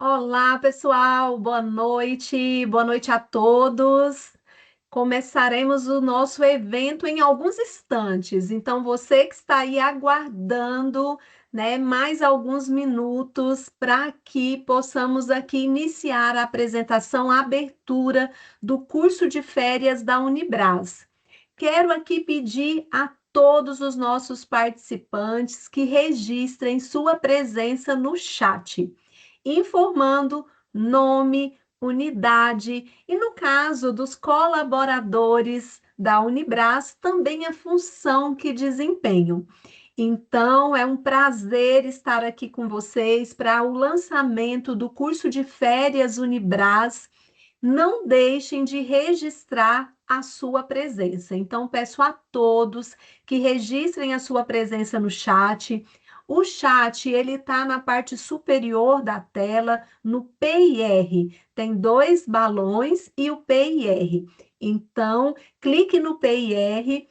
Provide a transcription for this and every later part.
Olá, pessoal, boa noite a todos. Começaremos o nosso evento em alguns instantes, então você que está aí aguardando, né, mais alguns minutos para que possamos aqui iniciar a apresentação, a abertura do curso de férias da Unibras. Quero aqui pedir a todos os nossos participantes que registrem sua presença no chat informando nome, unidade e, no caso dos colaboradores da Unibras, também a função que desempenham. Então, é um prazer estar aqui com vocês para o lançamento do curso de férias Unibras. Não deixem de registrar a sua presença. Então, peço a todos que registrem a sua presença no chat. O chat, ele está na parte superior da tela, no PIR. Tem dois balões e o PIR. Então, clique no PIR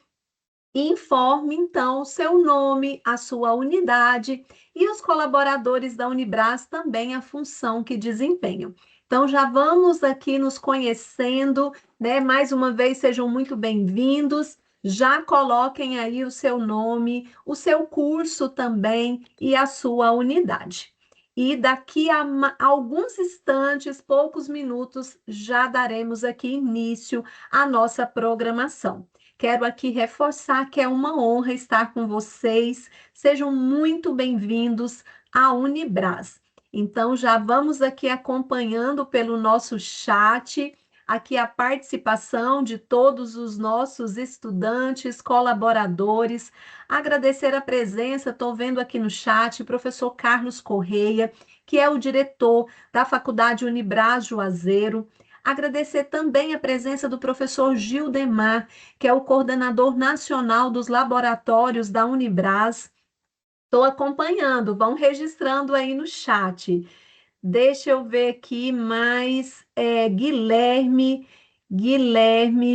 e informe, então, o seu nome, a sua unidade e os colaboradores da Unibras também a função que desempenham. Então, já vamos aqui nos conhecendo, né? Mais uma vez, sejam muito bem-vindos. Já coloquem aí o seu nome, o seu curso também e a sua unidade. E daqui a alguns instantes, poucos minutos, já daremos aqui início à nossa programação. Quero aqui reforçar que é uma honra estar com vocês. Sejam muito bem-vindos à Unibras. Então, já vamos aqui acompanhando pelo nosso chat, aqui a participação de todos os nossos estudantes, colaboradores. Agradecer a presença, estou vendo aqui no chat, professor Carlos Correia, que é o diretor da Faculdade Unibras Juazeiro. Agradecer também a presença do professor Gildemar, que é o coordenador nacional dos laboratórios da Unibras. Estou acompanhando, vão registrando aí no chat. Deixa eu ver aqui mais. Guilherme,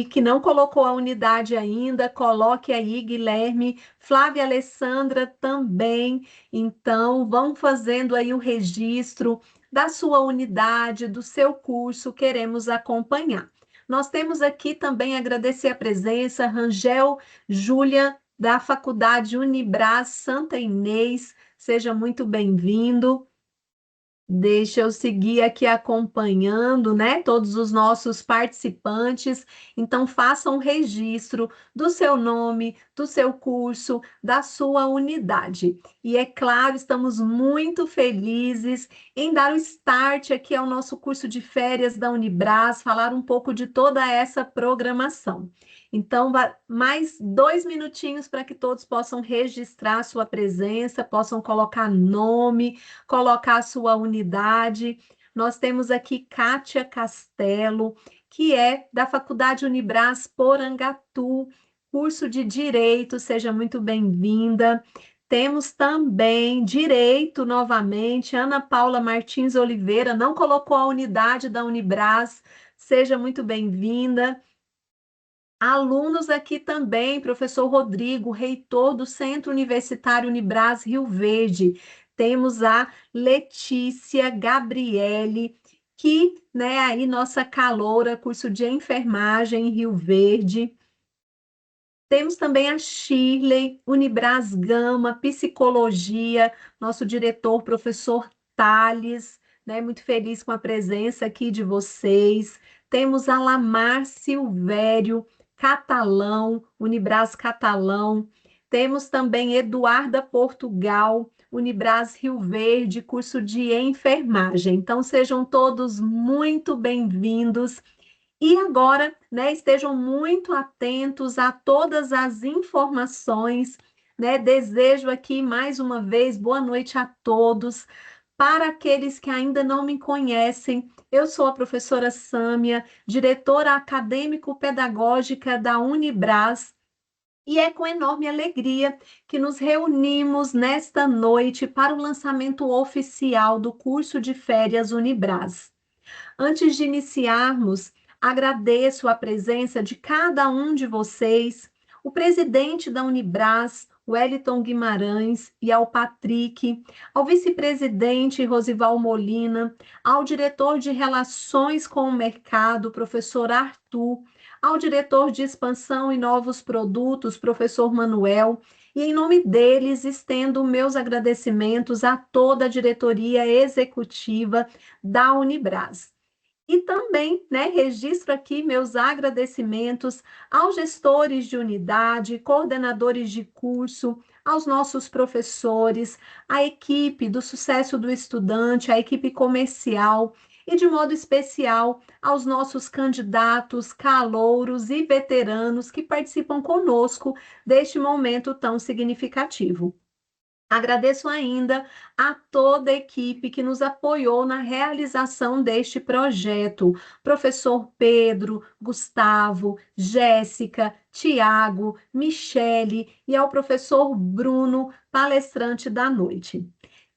que não colocou a unidade ainda, coloque aí, Guilherme. Flávia Alessandra também. Então, vão fazendo aí o registro da sua unidade, do seu curso, queremos acompanhar. Nós temos aqui também agradecer a presença, Rangel Júlia, da Faculdade Unibras Santa Inês, seja muito bem-vindo. Deixa eu seguir aqui acompanhando, né? Todos os nossos participantes. Então, façam um registro do seu nome, do seu curso, da sua unidade. E é claro, estamos muito felizes em dar o start aqui ao nosso curso de férias da Unibras, falar um pouco de toda essa programação. Então, mais 2 minutinhos para que todos possam registrar sua presença, possam colocar nome, colocar a sua unidade. Nós temos aqui Kátia Castelo, que é da Faculdade Unibras Porangatu, curso de Direito, seja muito bem-vinda. Temos também Direito, novamente, Ana Paula Martins Oliveira, não colocou a unidade da Unibras, seja muito bem-vinda. Alunos aqui também, professor Rodrigo, reitor do Centro Universitário Unibras Rio Verde. Temos a Letícia Gabriele, que, né, aí nossa caloura, curso de enfermagem em Rio Verde. Temos também a Shirley, Unibras Gama, Psicologia, nosso diretor, professor Thales, né? Muito feliz com a presença aqui de vocês. Temos a Lamar Silvério, Catalão, Unibras Catalão. Temos também Eduarda Portugal, Unibras Rio Verde, curso de enfermagem. Então, sejam todos muito bem-vindos. E agora, né, estejam muito atentos a todas as informações, né? Desejo aqui mais uma vez boa noite a todos. Para aqueles que ainda não me conhecem, eu sou a professora Sâmia, diretora acadêmico-pedagógica da Unibras, e é com enorme alegria que nos reunimos nesta noite para o lançamento oficial do curso de férias Unibras. Antes de iniciarmos, agradeço a presença de cada um de vocês, o presidente da Unibras, Wellington Guimarães e ao Patrick, ao vice-presidente Rosival Molina, ao diretor de Relações com o Mercado, professor Arthur, ao diretor de Expansão e Novos Produtos, professor Manuel, e em nome deles estendo meus agradecimentos a toda a diretoria executiva da Unibras. E também, né, registro aqui meus agradecimentos aos gestores de unidade, coordenadores de curso, aos nossos professores, à equipe do Sucesso do Estudante, à equipe comercial e, de modo especial, aos nossos candidatos, calouros e veteranos que participam conosco deste momento tão significativo. Agradeço ainda a toda a equipe que nos apoiou na realização deste projeto. Professor Pedro, Gustavo, Jéssica, Tiago, Michele e ao professor Bruno, palestrante da noite.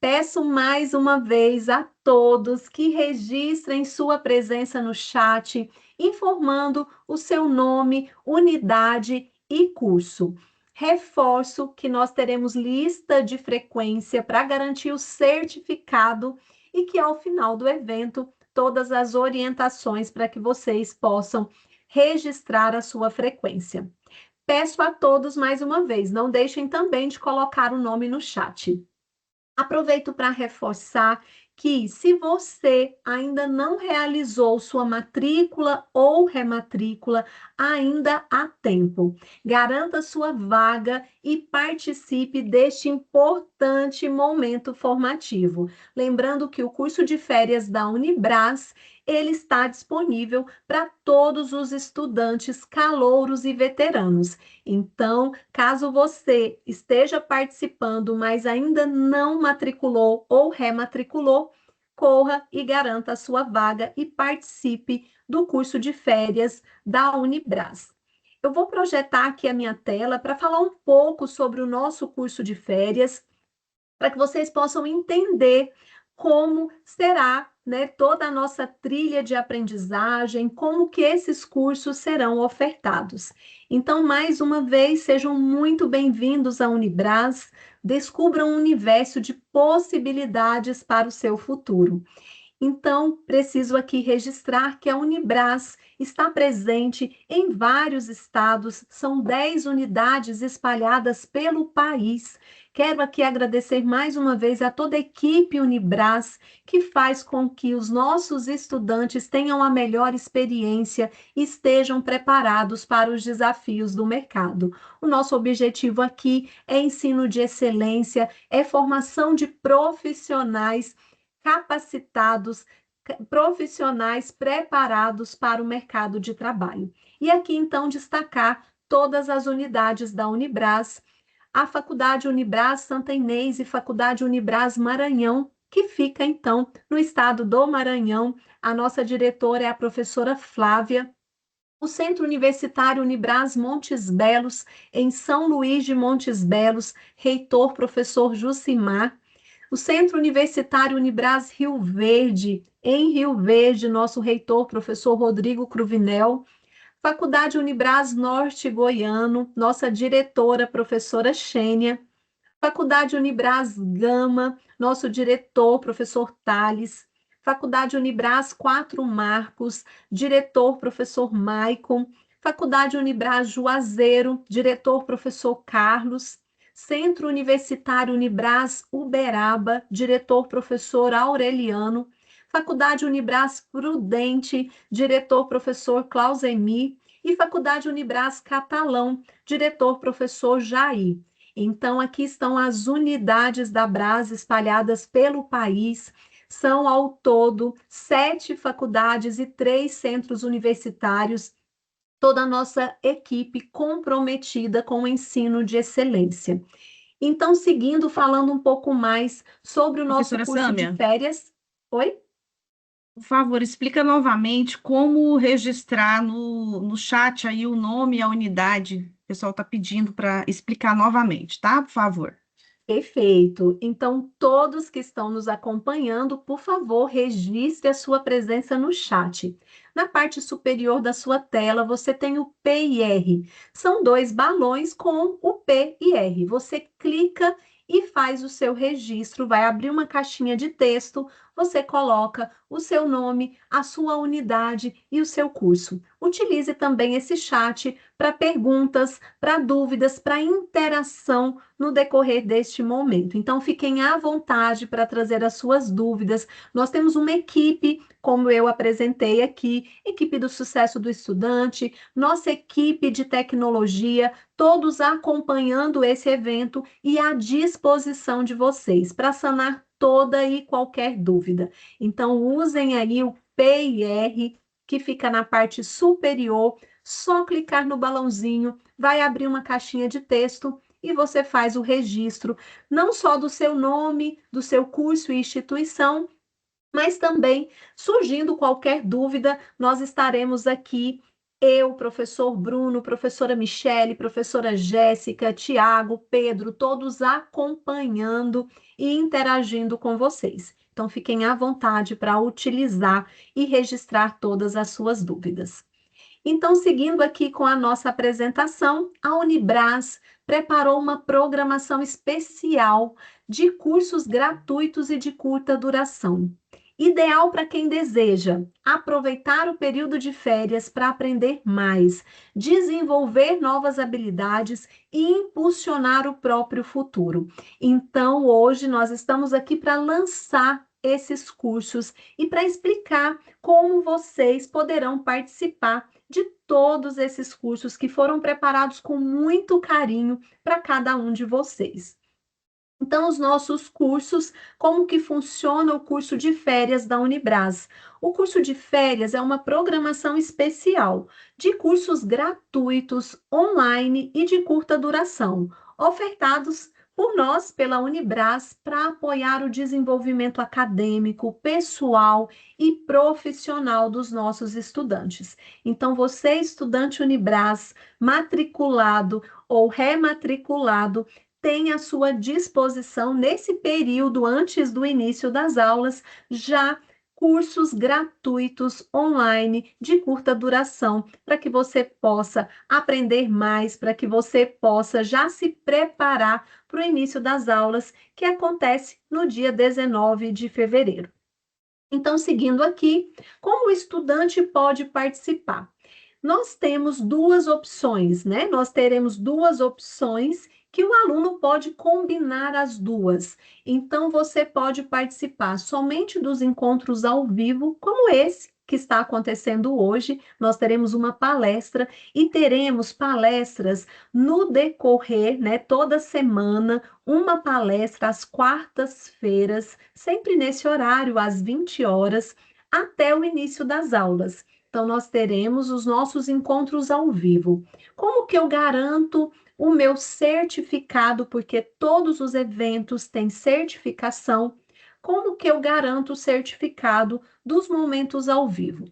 Peço mais uma vez a todos que registrem sua presença no chat, informando o seu nome, unidade e curso. Reforço que nós teremos lista de frequência para garantir o certificado e que ao final do evento todas as orientações para que vocês possam registrar a sua frequência. Peço a todos mais uma vez, não deixem também de colocar o nome no chat. Aproveito para reforçar que, se você ainda não realizou sua matrícula ou rematrícula, ainda há tempo. Garanta sua vaga e participe deste importante momento formativo. Lembrando que o curso de férias da Unibras, ele está disponível para todos os estudantes calouros e veteranos. Então, caso você esteja participando, mas ainda não matriculou ou rematriculou, corra e garanta a sua vaga e participe do curso de férias da Unibras. Eu vou projetar aqui a minha tela para falar um pouco sobre o nosso curso de férias, para que vocês possam entender como será, né, toda a nossa trilha de aprendizagem, como que esses cursos serão ofertados. Então, mais uma vez, sejam muito bem-vindos à Unibras, descubram um universo de possibilidades para o seu futuro. Então, preciso aqui registrar que a Unibras está presente em vários estados, são 10 unidades espalhadas pelo país. Quero aqui agradecer mais uma vez a toda a equipe Unibras, que faz com que os nossos estudantes tenham a melhor experiência e estejam preparados para os desafios do mercado. O nosso objetivo aqui é ensino de excelência, é formação de profissionais capacitados, profissionais preparados para o mercado de trabalho. E aqui, então, destacar todas as unidades da Unibras, a Faculdade Unibras Santa Inês e Faculdade Unibras Maranhão, que fica, então, no estado do Maranhão. A nossa diretora é a professora Flávia. O Centro Universitário Unibras Montes Belos, em São Luís de Montes Belos, reitor professor Jucimar. O Centro Universitário Unibras Rio Verde, em Rio Verde, nosso reitor, professor Rodrigo Cruvinel. Faculdade Unibras Norte Goiano, nossa diretora, professora Xênia. Faculdade Unibras Gama, nosso diretor, professor Tales. Faculdade Unibras Quatro Marcos, diretor, professor Maicon. Faculdade Unibras Juazeiro, diretor, professor Carlos. Centro Universitário Unibras Uberaba, diretor, professor Aureliano. Faculdade Unibras Prudente, diretor, professor Clausemir. E Faculdade Unibras Catalão, diretor, professor Jair. Então, aqui estão as unidades da Bras espalhadas pelo país. São, ao todo, 7 faculdades e 3 centros universitários. Toda a nossa equipe comprometida com o ensino de excelência. Então, seguindo, falando um pouco mais sobre o nosso Professora curso de Sâmia, férias. Oi? por favor, explica novamente como registrar no chat aí o nome e a unidade. O pessoal está pedindo para explicar novamente, tá? Por favor. Perfeito. Então, todos que estão nos acompanhando, por favor, registre a sua presença no chat. Na parte superior da sua tela, você tem o P e R. São dois balões com o P e R. Você clica e faz o seu registro, vai abrir uma caixinha de texto, você coloca o seu nome, a sua unidade e o seu curso. Utilize também esse chat para perguntas, para dúvidas, para interação no decorrer deste momento. Então, fiquem à vontade para trazer as suas dúvidas. Nós temos uma equipe, como eu apresentei aqui, equipe do sucesso do estudante, nossa equipe de tecnologia, todos acompanhando esse evento e à disposição de vocês para sanar toda e qualquer dúvida. Então, usem aí o PIR, que fica na parte superior, só clicar no balãozinho, vai abrir uma caixinha de texto e você faz o registro, não só do seu nome, do seu curso e instituição, mas também, surgindo qualquer dúvida, nós estaremos aqui, eu, professor Bruno, professora Michele, professora Jéssica, Tiago, Pedro, todos acompanhando e interagindo com vocês. Então, fiquem à vontade para utilizar e registrar todas as suas dúvidas. Então, seguindo aqui com a nossa apresentação, a Unibras preparou uma programação especial de cursos gratuitos e de curta duração. Ideal para quem deseja aproveitar o período de férias para aprender mais, desenvolver novas habilidades e impulsionar o próprio futuro. Então, hoje nós estamos aqui para lançar esses cursos e para explicar como vocês poderão participar de todos esses cursos que foram preparados com muito carinho para cada um de vocês. Então, os nossos cursos, como que funciona o curso de férias da Unibras? O curso de férias é uma programação especial de cursos gratuitos, online e de curta duração, ofertados por nós, pela Unibras, para apoiar o desenvolvimento acadêmico, pessoal e profissional dos nossos estudantes. Então, você, estudante Unibras, matriculado ou rematriculado, tem à sua disposição, nesse período antes do início das aulas, já cursos gratuitos online de curta duração, para que você possa aprender mais, para que você possa já se preparar para o início das aulas, que acontece no dia 19 de fevereiro. Então, seguindo aqui, como o estudante pode participar? Nós temos duas opções, né? Nós teremos duas opções que o aluno pode combinar as duas. Então, você pode participar somente dos encontros ao vivo, como esse que está acontecendo hoje. Nós teremos uma palestra e teremos palestras no decorrer, né? Toda semana, uma palestra às quartas-feiras, sempre nesse horário, às 20 horas, até o início das aulas. Então, nós teremos os nossos encontros ao vivo. Como que eu garanto o meu certificado? Porque todos os eventos têm certificação. Como que eu garanto o certificado dos momentos ao vivo?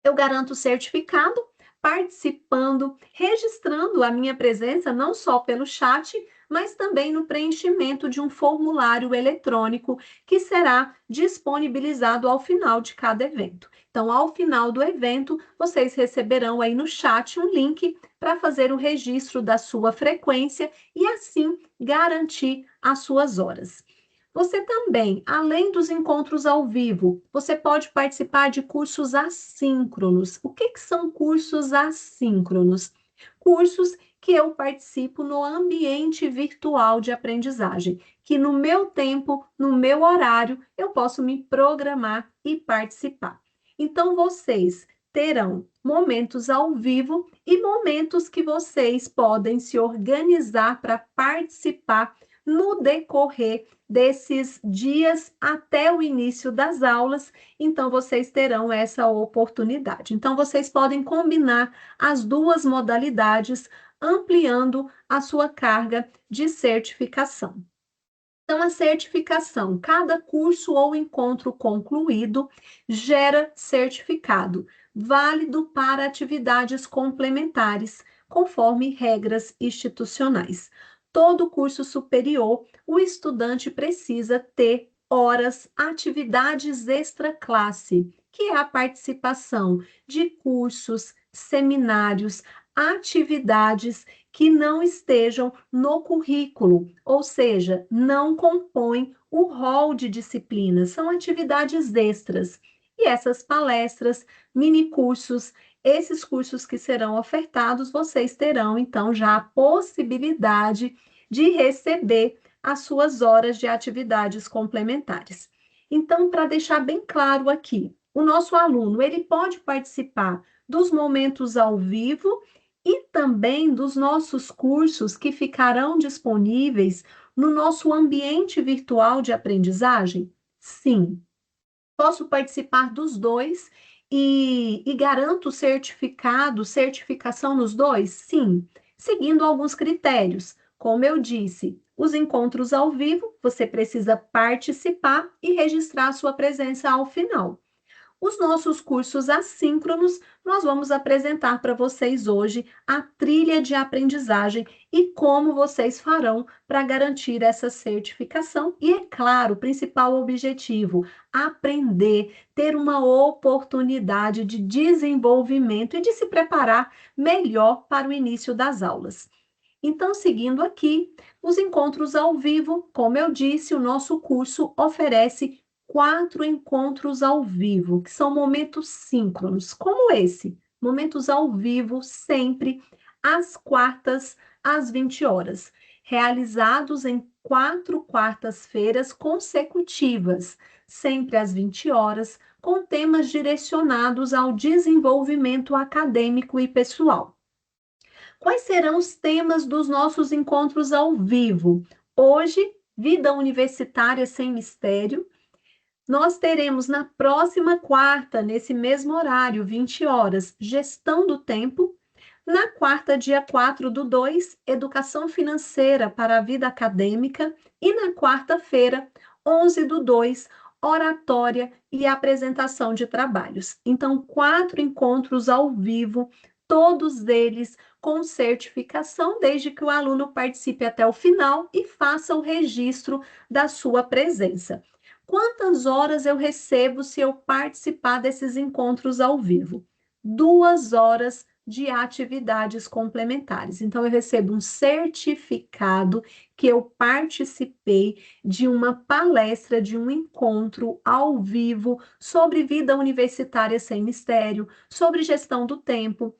Eu garanto o certificado participando, registrando a minha presença, não só pelo chat, mas também no preenchimento de um formulário eletrônico que será disponibilizado ao final de cada evento. Então, ao final do evento, vocês receberão aí no chat um link para fazer o registro da sua frequência e assim garantir as suas horas. Você também, além dos encontros ao vivo, você pode participar de cursos assíncronos. O que são cursos assíncronos? Cursos que eu participo no ambiente virtual de aprendizagem, que no meu tempo, no meu horário, eu posso me programar e participar. Então, vocês terão momentos ao vivo e momentos que vocês podem se organizar para participar no decorrer desses dias até o início das aulas, então vocês terão essa oportunidade. Então, vocês podem combinar as duas modalidades, ampliando a sua carga de certificação. Então, a certificação, cada curso ou encontro concluído gera certificado, válido para atividades complementares, conforme regras institucionais. Todo curso superior, o estudante precisa ter horas atividades extra-classe, que é a participação de cursos, seminários, atividades que não estejam no currículo, ou seja, não compõem o rol de disciplinas, são atividades extras. E essas palestras, minicursos, esses cursos que serão ofertados, vocês terão então já a possibilidade de receber as suas horas de atividades complementares. Então, para deixar bem claro aqui, o nosso aluno, ele pode participar dos momentos ao vivo e também dos nossos cursos que ficarão disponíveis no nosso ambiente virtual de aprendizagem? Sim, posso participar dos dois e garanto certificação nos dois? Sim, seguindo alguns critérios. Como eu disse, os encontros ao vivo, você precisa participar e registrar a sua presença ao final. Os nossos cursos assíncronos, nós vamos apresentar para vocês hoje a trilha de aprendizagem e como vocês farão para garantir essa certificação. E, é claro, o principal objetivo, aprender, ter uma oportunidade de desenvolvimento e de se preparar melhor para o início das aulas. Então, seguindo aqui, os encontros ao vivo, como eu disse, o nosso curso oferece 4 encontros ao vivo, que são momentos síncronos, como esse, momentos ao vivo, sempre às quartas, às 20 horas, realizados em 4 quartas-feiras consecutivas, sempre às 20 horas, com temas direcionados ao desenvolvimento acadêmico e pessoal. Quais serão os temas dos nossos encontros ao vivo? Hoje, vida universitária sem mistério. Nós teremos na próxima quarta, nesse mesmo horário, 20 horas, gestão do tempo. Na quarta, dia 4/2, educação financeira para a vida acadêmica. E na quarta-feira, 11/2, oratória e apresentação de trabalhos. Então, 4 encontros ao vivo, todos eles com certificação, desde que o aluno participe até o final e faça o registro da sua presença. Quantas horas eu recebo se eu participar desses encontros ao vivo? 2 horas de atividades complementares. Então, eu recebo um certificado que eu participei de uma palestra, de um encontro ao vivo sobre vida universitária sem mistério, sobre gestão do tempo,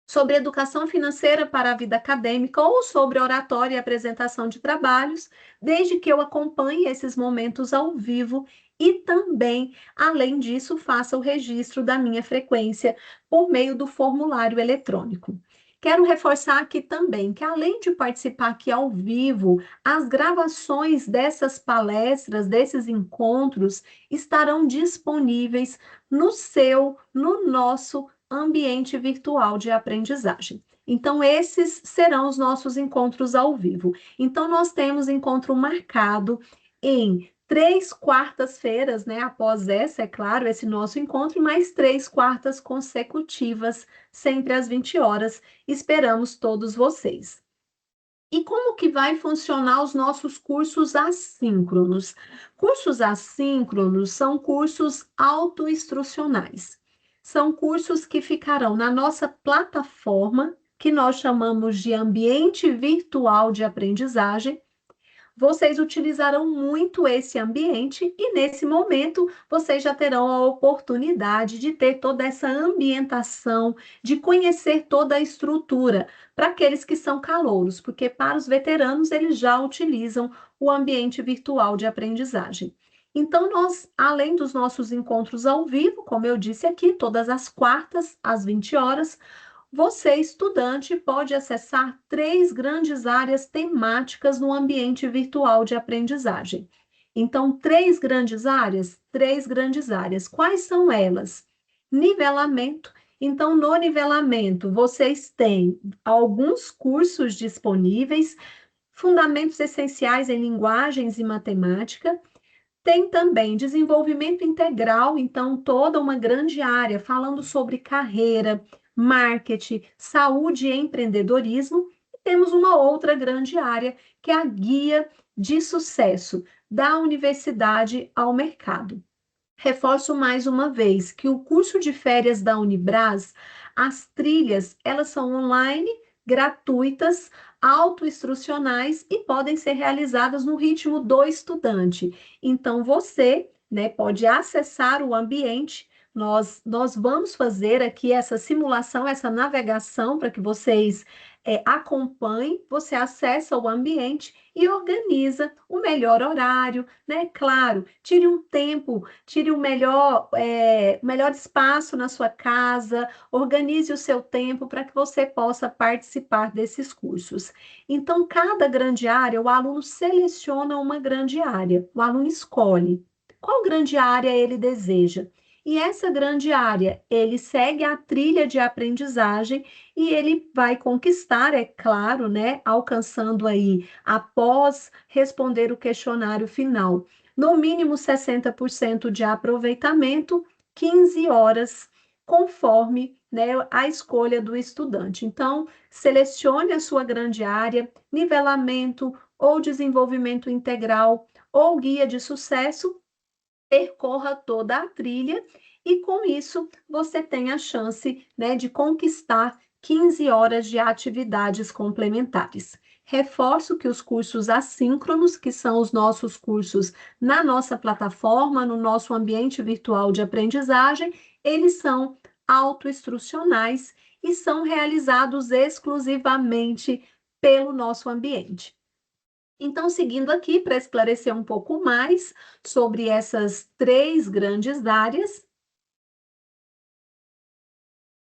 sobre educação financeira para a vida acadêmica ou sobre oratória e apresentação de trabalhos, desde que eu acompanhe esses momentos ao vivo e também, além disso, faça o registro da minha frequência por meio do formulário eletrônico. Quero reforçar aqui também que, além de participar aqui ao vivo, as gravações dessas palestras, desses encontros, estarão disponíveis no nosso ambiente virtual de aprendizagem. Então, esses serão os nossos encontros ao vivo. Então, nós temos encontro marcado em 3 quartas-feiras, né? Após essa, é claro, esse nosso encontro, e mais 3 quartas consecutivas, sempre às 20 horas. Esperamos todos vocês. E como que vai funcionar os nossos cursos assíncronos? Cursos assíncronos são cursos autoinstrucionais. São cursos que ficarão na nossa plataforma, que nós chamamos de ambiente virtual de aprendizagem. Vocês utilizarão muito esse ambiente e, nesse momento, vocês já terão a oportunidade de ter toda essa ambientação, de conhecer toda a estrutura para aqueles que são calouros, porque para os veteranos eles já utilizam o ambiente virtual de aprendizagem. Então, nós, além dos nossos encontros ao vivo, como eu disse aqui, todas as quartas, às 20 horas, você, estudante, pode acessar 3 grandes áreas temáticas no ambiente virtual de aprendizagem. Então, 3 grandes áreas? 3 grandes áreas. Quais são elas? Nivelamento. Então, no nivelamento, vocês têm alguns cursos disponíveis, fundamentos essenciais em linguagens e matemática. Tem também desenvolvimento integral, então toda uma grande área falando sobre carreira, marketing, saúde e empreendedorismo. temos uma outra grande área, que é a guia de sucesso da universidade ao mercado. Reforço mais uma vez que o curso de férias da Unibras, as trilhas, elas são online, gratuitas, autoinstrucionais e podem ser realizadas no ritmo do estudante. Então, você, né, pode acessar o ambiente. Nós vamos fazer aqui essa simulação, essa navegação para que vocês acompanhem. Você acessa o ambiente e organiza o melhor horário, né? Claro, tire um tempo, tire o melhor espaço na sua casa, organize o seu tempo para que você possa participar desses cursos. Então, cada grande área, o aluno seleciona uma grande área, o aluno escolhe qual grande área ele deseja. E essa grande área, ele segue a trilha de aprendizagem e ele vai conquistar, é claro, né, alcançando aí, após responder o questionário final, no mínimo 60% de aproveitamento, 15 horas, conforme, né, a escolha do estudante. Então, selecione a sua grande área, nivelamento ou desenvolvimento integral ou guia de sucesso, percorra toda a trilha e com isso você tem a chance, né, de conquistar 15 horas de atividades complementares. Reforço que os cursos assíncronos, que são os nossos cursos na nossa plataforma, no nosso ambiente virtual de aprendizagem, eles são autoinstrucionais e são realizados exclusivamente pelo nosso ambiente. Então, seguindo aqui para esclarecer um pouco mais sobre essas três grandes áreas.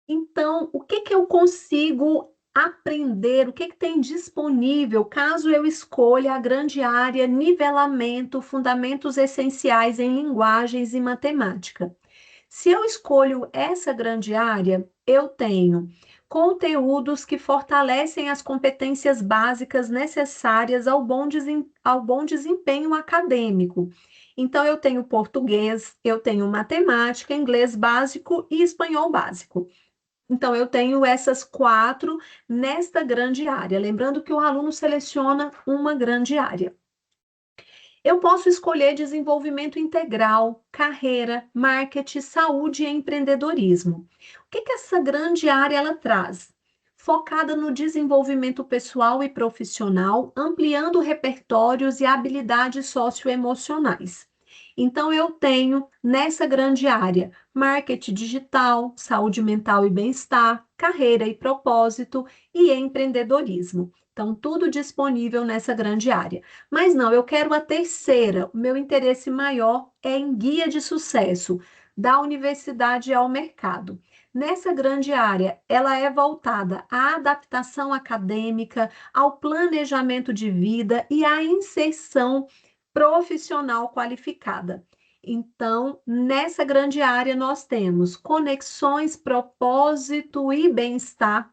Então, o que que eu consigo aprender? O que que tem disponível caso eu escolha a grande área nivelamento, fundamentos essenciais em linguagens e matemática? Se eu escolho essa grande área, eu tenho conteúdos que fortalecem as competências básicas necessárias ao bom desempenho acadêmico. Então, eu tenho português, eu tenho matemática, inglês básico e espanhol básico. Então, eu tenho essas quatro nesta grande área. Lembrando que o aluno seleciona uma grande área. Eu posso escolher desenvolvimento integral, carreira, marketing, saúde e empreendedorismo. O que que essa grande área ela traz? Focada no desenvolvimento pessoal e profissional, ampliando repertórios e habilidades socioemocionais. Então, eu tenho nessa grande área marketing digital, saúde mental e bem-estar, carreira e propósito e empreendedorismo. Então, tudo disponível nessa grande área. Mas não, eu quero a terceira. O meu interesse maior é em guia de sucesso, da universidade ao mercado. Nessa grande área, ela é voltada à adaptação acadêmica, ao planejamento de vida e à inserção profissional qualificada. Então, nessa grande área, nós temos conexões, propósito e bem-estar,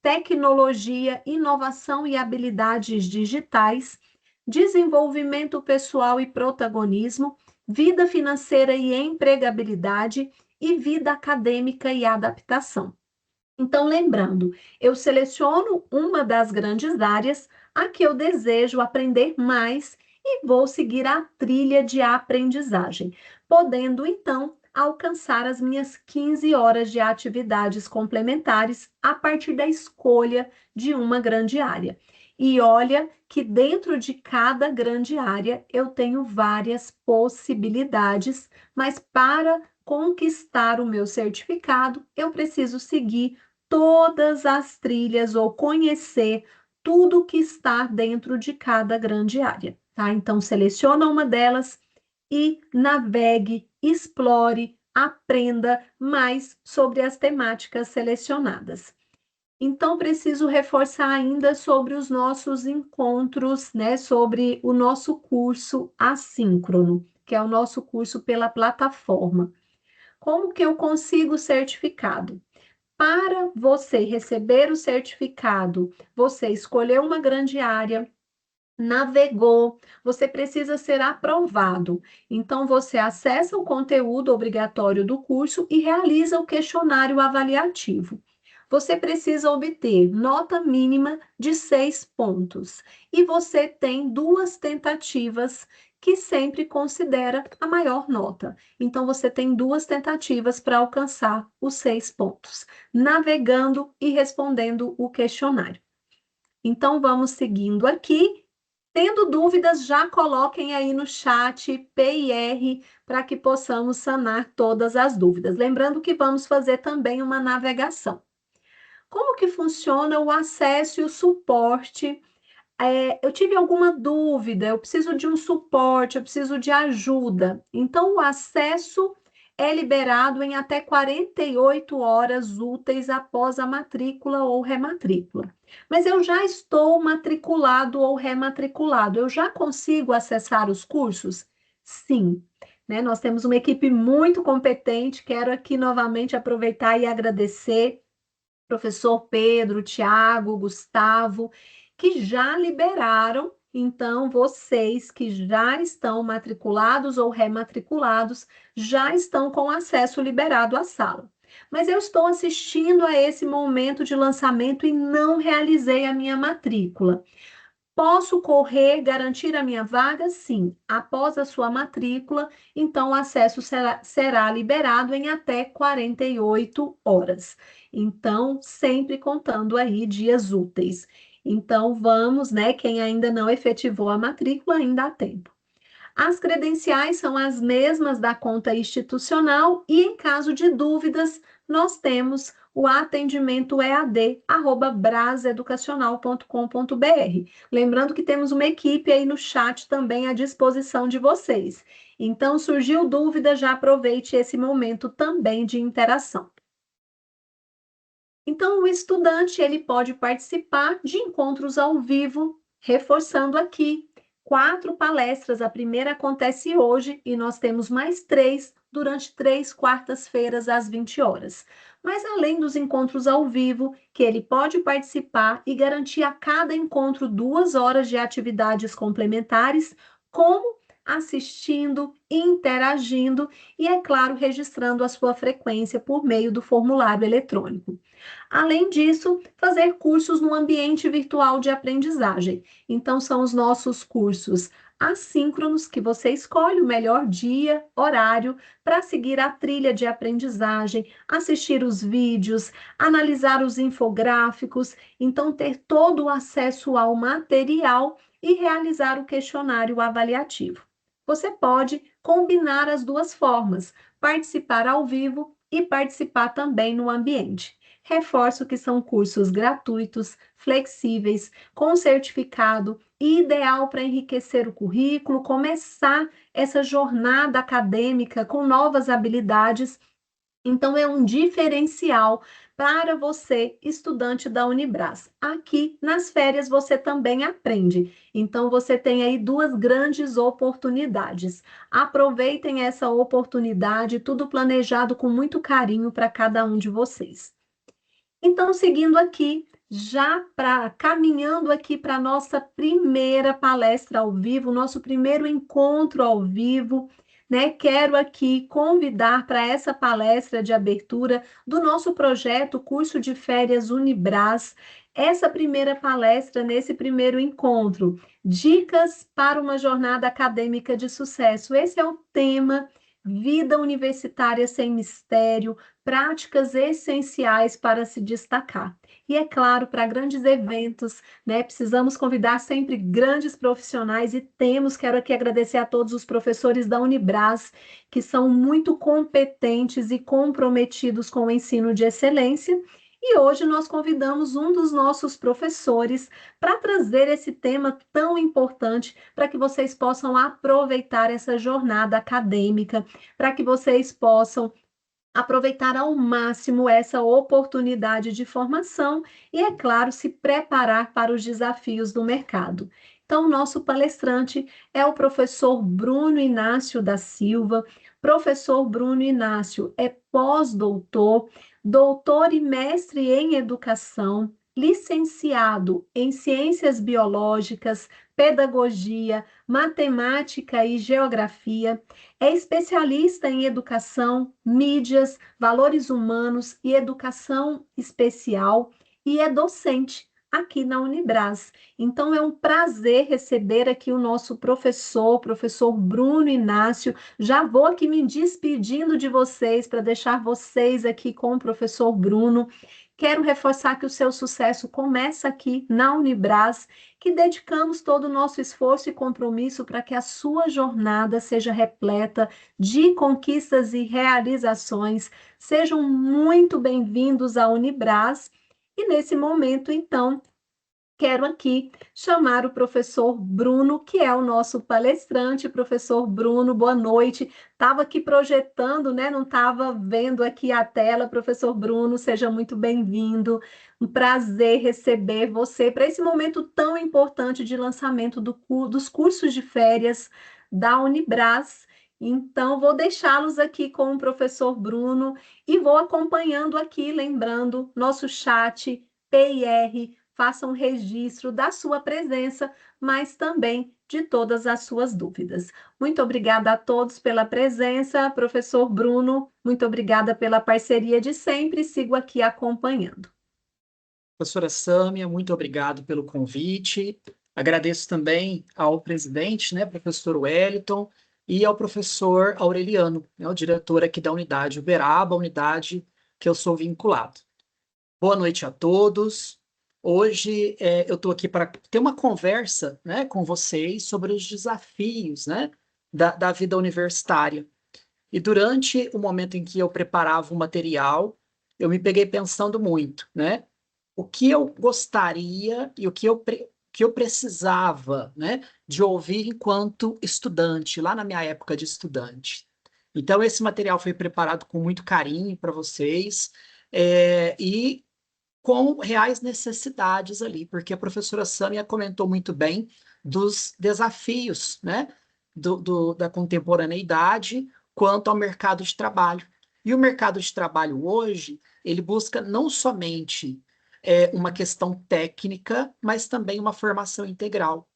tecnologia, inovação e habilidades digitais, desenvolvimento pessoal e protagonismo, vida financeira e empregabilidade e vida acadêmica e adaptação. Então, lembrando, eu seleciono uma das grandes áreas a que eu desejo aprender mais e vou seguir a trilha de aprendizagem, podendo então alcançar as minhas 15 horas de atividades complementares a partir da escolha de uma grande área. E olha que dentro de cada grande área eu tenho várias possibilidades, mas para conquistar o meu certificado, eu preciso seguir todas as trilhas ou conhecer tudo que está dentro de cada grande área, tá? Então, seleciona uma delas e navegue, explore, aprenda mais sobre as temáticas selecionadas. Então, preciso reforçar ainda sobre os nossos encontros, né? Sobre o nosso curso assíncrono, que é o nosso curso pela plataforma. Como que eu consigo o certificado? Para você receber o certificado, você escolheu uma grande área, navegou, você precisa ser aprovado. Então, você acessa o conteúdo obrigatório do curso e realiza o questionário avaliativo. você precisa obter nota mínima de 6 pontos. E você tem 2 tentativas que sempre considera a maior nota. Então, você tem 2 tentativas para alcançar os 6 pontos, navegando e respondendo o questionário. Então, vamos seguindo aqui. Tendo dúvidas, já coloquem aí no chat PIR para que possamos sanar todas as dúvidas. Lembrando que vamos fazer também uma navegação. Como que funciona o acesso e o suporte? Eu tive alguma dúvida, eu preciso de um suporte, eu preciso de ajuda. Então, o acesso é liberado em até 48 horas úteis após a matrícula ou rematrícula. Mas eu já estou matriculado ou rematriculado, eu já consigo acessar os cursos? Sim. Né? Nós temos uma equipe muito competente, quero aqui novamente aproveitar e agradecer professor Pedro, Tiago, Gustavo, que já liberaram. Então, vocês que já estão matriculados ou rematriculados já estão com acesso liberado à sala. Mas eu estou assistindo a esse momento de lançamento e não realizei a minha matrícula. Posso correr, garantir a minha vaga? Sim. Após a sua matrícula, então o acesso será liberado em até 48 horas. Então, sempre contando aí dias úteis. Então, vamos, né? Quem ainda não efetivou a matrícula, ainda há tempo. As credenciais são as mesmas da conta institucional e, em caso de dúvidas, nós temos o atendimento ead@braseducacional.com.br. Lembrando que temos uma equipe aí no chat também à disposição de vocês. Então, surgiu dúvida, já aproveite esse momento também de interação. Então, o estudante ele pode participar de encontros ao vivo, reforçando aqui 4 palestras. A primeira acontece hoje e nós temos mais 3 durante 3 quartas-feiras às 20 horas. Mas além dos encontros ao vivo, que ele pode participar e garantir a cada encontro 2 horas de atividades complementares, como assistindo, interagindo e, é claro, registrando a sua frequência por meio do formulário eletrônico. Além disso, fazer cursos no ambiente virtual de aprendizagem. Então, são os nossos cursos assíncronos, que você escolhe o melhor dia, horário, para seguir a trilha de aprendizagem, assistir os vídeos, analisar os infográficos, então ter todo o acesso ao material e realizar o questionário avaliativo. Você pode combinar as duas formas, participar ao vivo e participar também no ambiente. Reforço que são cursos gratuitos, flexíveis, com certificado e ideal para enriquecer o currículo, começar essa jornada acadêmica com novas habilidades. Então, é um diferencial para você, estudante da Unibras. Aqui, nas férias, você também aprende. Então, você tem aí 2 grandes oportunidades. Aproveitem essa oportunidade, tudo planejado com muito carinho para cada um de vocês. Então, seguindo aqui, caminhando aqui para a nossa primeira palestra ao vivo, nosso primeiro encontro ao vivo, né? Quero aqui convidar para essa palestra de abertura do nosso projeto Curso de Férias Unibras, essa primeira palestra nesse primeiro encontro, Dicas para uma Jornada Acadêmica de Sucesso. Esse é o tema, Vida Universitária Sem Mistério, práticas essenciais para se destacar. E é claro, para grandes eventos, né, precisamos convidar sempre grandes profissionais e quero aqui agradecer a todos os professores da Unibras, que são muito competentes e comprometidos com o ensino de excelência. E hoje nós convidamos um dos nossos professores para trazer esse tema tão importante para que vocês possam aproveitar essa jornada acadêmica, para que vocês possam aproveitar ao máximo essa oportunidade de formação e, é claro, se preparar para os desafios do mercado. Então, o nosso palestrante é o professor Bruno Inácio da Silva. Professor Bruno Inácio é pós-doutor, doutor e mestre em educação, licenciado em Ciências Biológicas, Pedagogia, Matemática e Geografia, é especialista em Educação, Mídias, Valores Humanos e Educação Especial e é docente aqui na Unibras. Então, é um prazer receber aqui o nosso professor Bruno Inácio. Já vou aqui me despedindo de vocês para deixar vocês aqui com o professor Bruno. Quero reforçar que o seu sucesso começa aqui na Unibras, que dedicamos todo o nosso esforço e compromisso para que a sua jornada seja repleta de conquistas e realizações. Sejam muito bem-vindos à Unibras. E nesse momento, então, quero aqui chamar o professor Bruno, que é o nosso palestrante. Professor Bruno, boa noite. Estava aqui projetando, né? Não estava vendo aqui a tela. Professor Bruno, seja muito bem-vindo. Um prazer receber você para esse momento tão importante de lançamento dos cursos de férias da Unibras. Então, vou deixá-los aqui com o professor Bruno e vou acompanhando aqui, lembrando, nosso chat PIR, faça um registro da sua presença, mas também de todas as suas dúvidas. Muito obrigada a todos pela presença. Professor Bruno, muito obrigada pela parceria de sempre. Sigo aqui acompanhando. Professora Sâmia, muito obrigado pelo convite. Agradeço também ao presidente, né, professor Wellington, e ao professor Aureliano, né, o diretor aqui da unidade Uberaba, a unidade que eu sou vinculado. Boa noite a todos. Hoje eu estou aqui para ter uma conversa, né, com vocês sobre os desafios, né, da vida universitária. E durante o momento em que eu preparava o material, eu me peguei pensando muito, né? O que eu gostaria e que eu precisava, né, de ouvir enquanto estudante, lá na minha época de estudante. Então, esse material foi preparado com muito carinho para vocês, e com reais necessidades ali, porque a professora Sâmia comentou muito bem dos desafios, né, da contemporaneidade quanto ao mercado de trabalho. E o mercado de trabalho hoje, ele busca não somente uma questão técnica, mas também uma formação integral.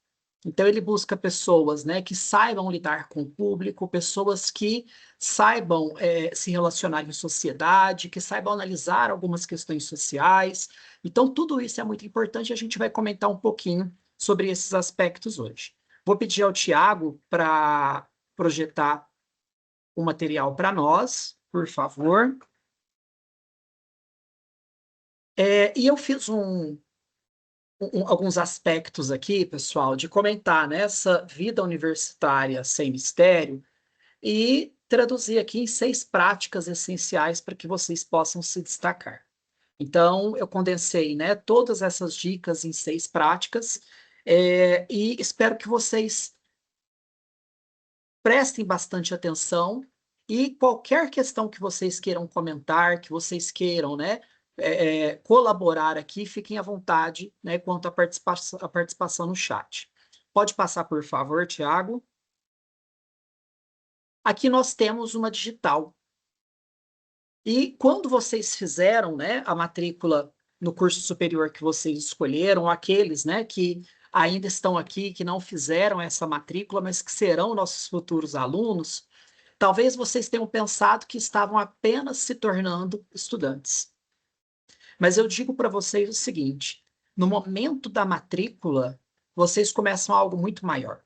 Então, ele busca pessoas, né, que saibam lidar com o público, pessoas que saibam se relacionar em sociedade, que saibam analisar algumas questões sociais. Então, tudo isso é muito importante e a gente vai comentar um pouquinho sobre esses aspectos hoje. Vou pedir ao Tiago para projetar o material para nós, por favor. E eu fiz alguns aspectos aqui, pessoal, de comentar nessa vida universitária sem mistério e traduzir aqui em 6 práticas essenciais para que vocês possam se destacar. Então, eu condensei, né, todas essas dicas em 6 práticas, e espero que vocês prestem bastante atenção e qualquer questão que vocês queiram comentar, que vocês queiram, né, colaborar aqui, fiquem à vontade, né, quanto à participação no chat. Pode passar, por favor, Tiago. Aqui nós temos uma digital. E quando vocês fizeram, né, a matrícula no curso superior que vocês escolheram, aqueles, né, que ainda estão aqui, que não fizeram essa matrícula, mas que serão nossos futuros alunos, talvez vocês tenham pensado que estavam apenas se tornando estudantes. Mas eu digo para vocês o seguinte: no momento da matrícula, vocês começam algo muito maior.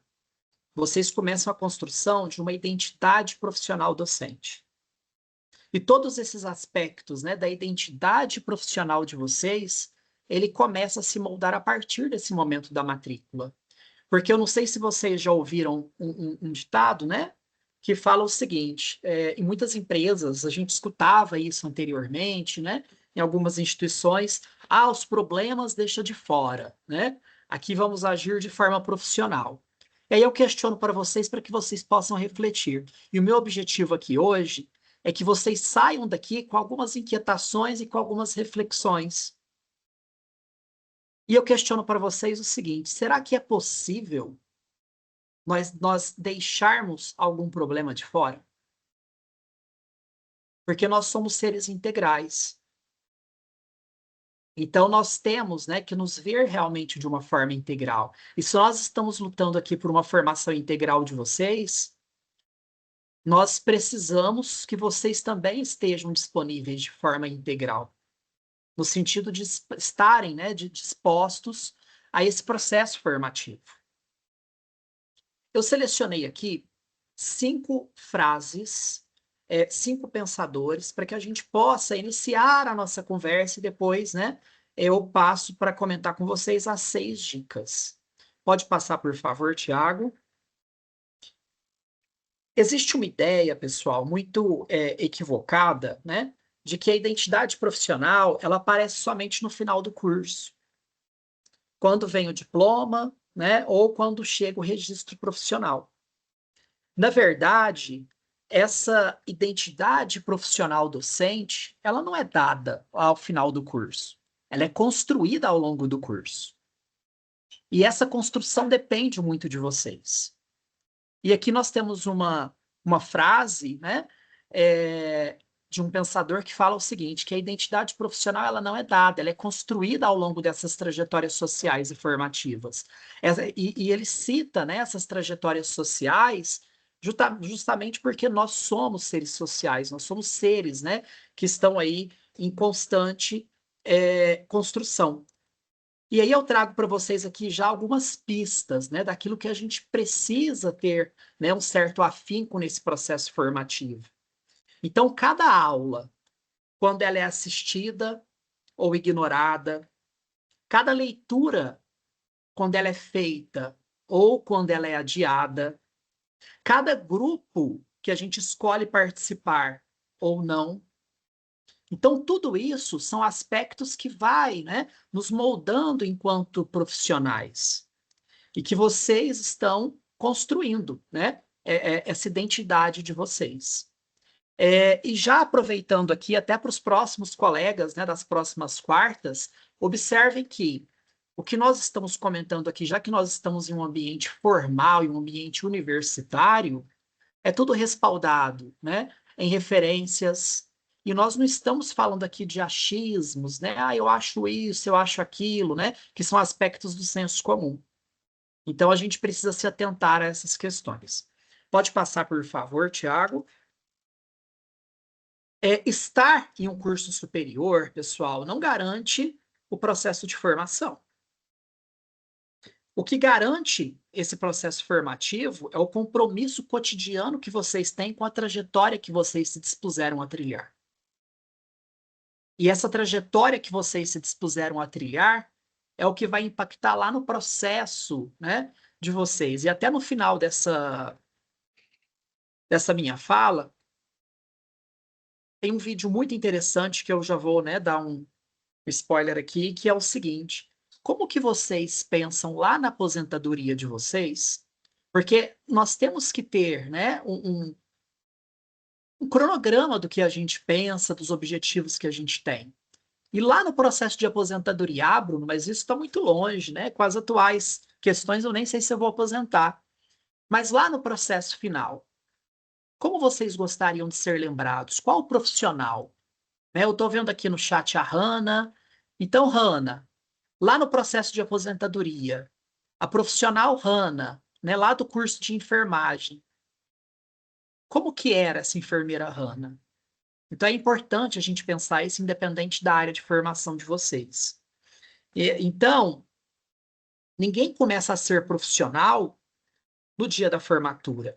Vocês começam a construção de uma identidade profissional docente. E todos esses aspectos, né, da identidade profissional de vocês, ele começa a se moldar a partir desse momento da matrícula. Porque eu não sei se vocês já ouviram um ditado, né, que fala o seguinte: em muitas empresas, a gente escutava isso anteriormente, né, em algumas instituições, os problemas deixa de fora, né? Aqui vamos agir de forma profissional. E aí eu questiono para vocês para que vocês possam refletir. E o meu objetivo aqui hoje é que vocês saiam daqui com algumas inquietações e com algumas reflexões. E eu questiono para vocês o seguinte: será que é possível nós deixarmos algum problema de fora? Porque nós somos seres integrais. Então, nós temos, né, que nos ver realmente de uma forma integral. E se nós estamos lutando aqui por uma formação integral de vocês, nós precisamos que vocês também estejam disponíveis de forma integral, no sentido de estarem, né, dispostos a esse processo formativo. Eu selecionei aqui 5 frases, 5 pensadores, para que a gente possa iniciar a nossa conversa e depois, né, eu passo para comentar com vocês as 6 dicas. Pode passar, por favor, Tiago. Existe uma ideia, pessoal, muito equivocada, né, de que a identidade profissional ela aparece somente no final do curso, quando vem o diploma, né, ou quando chega o registro profissional. Na verdade, essa identidade profissional docente, ela não é dada ao final do curso. Ela é construída ao longo do curso. E essa construção depende muito de vocês. E aqui nós temos uma frase, né, de um pensador que fala o seguinte, que a identidade profissional ela não é dada, ela é construída ao longo dessas trajetórias sociais e formativas. E ele cita, né, essas trajetórias sociais justamente porque nós somos seres sociais, nós somos seres, né, que estão aí em constante construção. E aí eu trago para vocês aqui já algumas pistas, né, daquilo que a gente precisa ter, né, um certo afinco nesse processo formativo. Então, cada aula, quando ela é assistida ou ignorada, cada leitura, quando ela é feita ou quando ela é adiada, cada grupo que a gente escolhe participar ou não. Então, tudo isso são aspectos que vai, né, nos moldando enquanto profissionais e que vocês estão construindo, né, essa identidade de vocês. E já aproveitando aqui, até para os próximos colegas, né, das próximas quartas, observem que o que nós estamos comentando aqui, já que nós estamos em um ambiente formal, em um ambiente universitário, é tudo respaldado, né, em referências. E nós não estamos falando aqui de achismos, né? Ah, eu acho isso, eu acho aquilo, né? Que são aspectos do senso comum. Então a gente precisa se atentar a essas questões. Pode passar, por favor, Tiago. Estar em um curso superior, pessoal, não garante o processo de formação. O que garante esse processo formativo é o compromisso cotidiano que vocês têm com a trajetória que vocês se dispuseram a trilhar. E essa trajetória que vocês se dispuseram a trilhar é o que vai impactar lá no processo, né, de vocês. E até no final dessa minha fala, tem um vídeo muito interessante que eu já vou, né, dar um spoiler aqui, que é o seguinte: como que vocês pensam lá na aposentadoria de vocês? Porque nós temos que ter, né, um cronograma do que a gente pensa, dos objetivos que a gente tem. E lá no processo de aposentadoria, Bruno, mas isso está muito longe, né? Com as atuais questões, eu nem sei se eu vou aposentar. Mas lá no processo final, como vocês gostariam de ser lembrados? Qual profissional? Né, eu estou vendo aqui no chat a Hanna. Então, Hanna, lá no processo de aposentadoria, a profissional Hanna, né, lá do curso de enfermagem, como que era essa enfermeira Hanna? Então, é importante a gente pensar isso independente da área de formação de vocês. Então, ninguém começa a ser profissional no dia da formatura.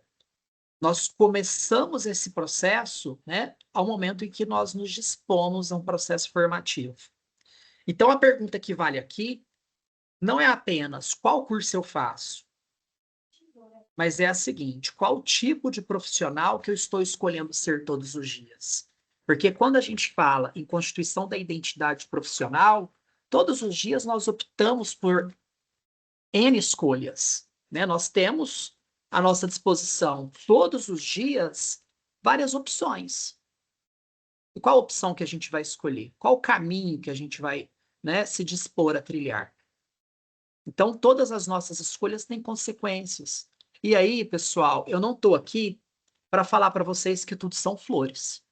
Nós começamos esse processo, né, ao momento em que nós nos dispomos a um processo formativo. Então, a pergunta que vale aqui não é apenas qual curso eu faço, mas é a seguinte: qual tipo de profissional que eu estou escolhendo ser todos os dias? Porque quando a gente fala em constituição da identidade profissional, todos os dias nós optamos por N escolhas, né? Nós temos à nossa disposição todos os dias várias opções. E qual opção que a gente vai escolher? Qual o caminho que a gente vai, né, se dispor a trilhar? Então, todas as nossas escolhas têm consequências. E aí, pessoal, eu não estou aqui para falar para vocês que tudo são flores.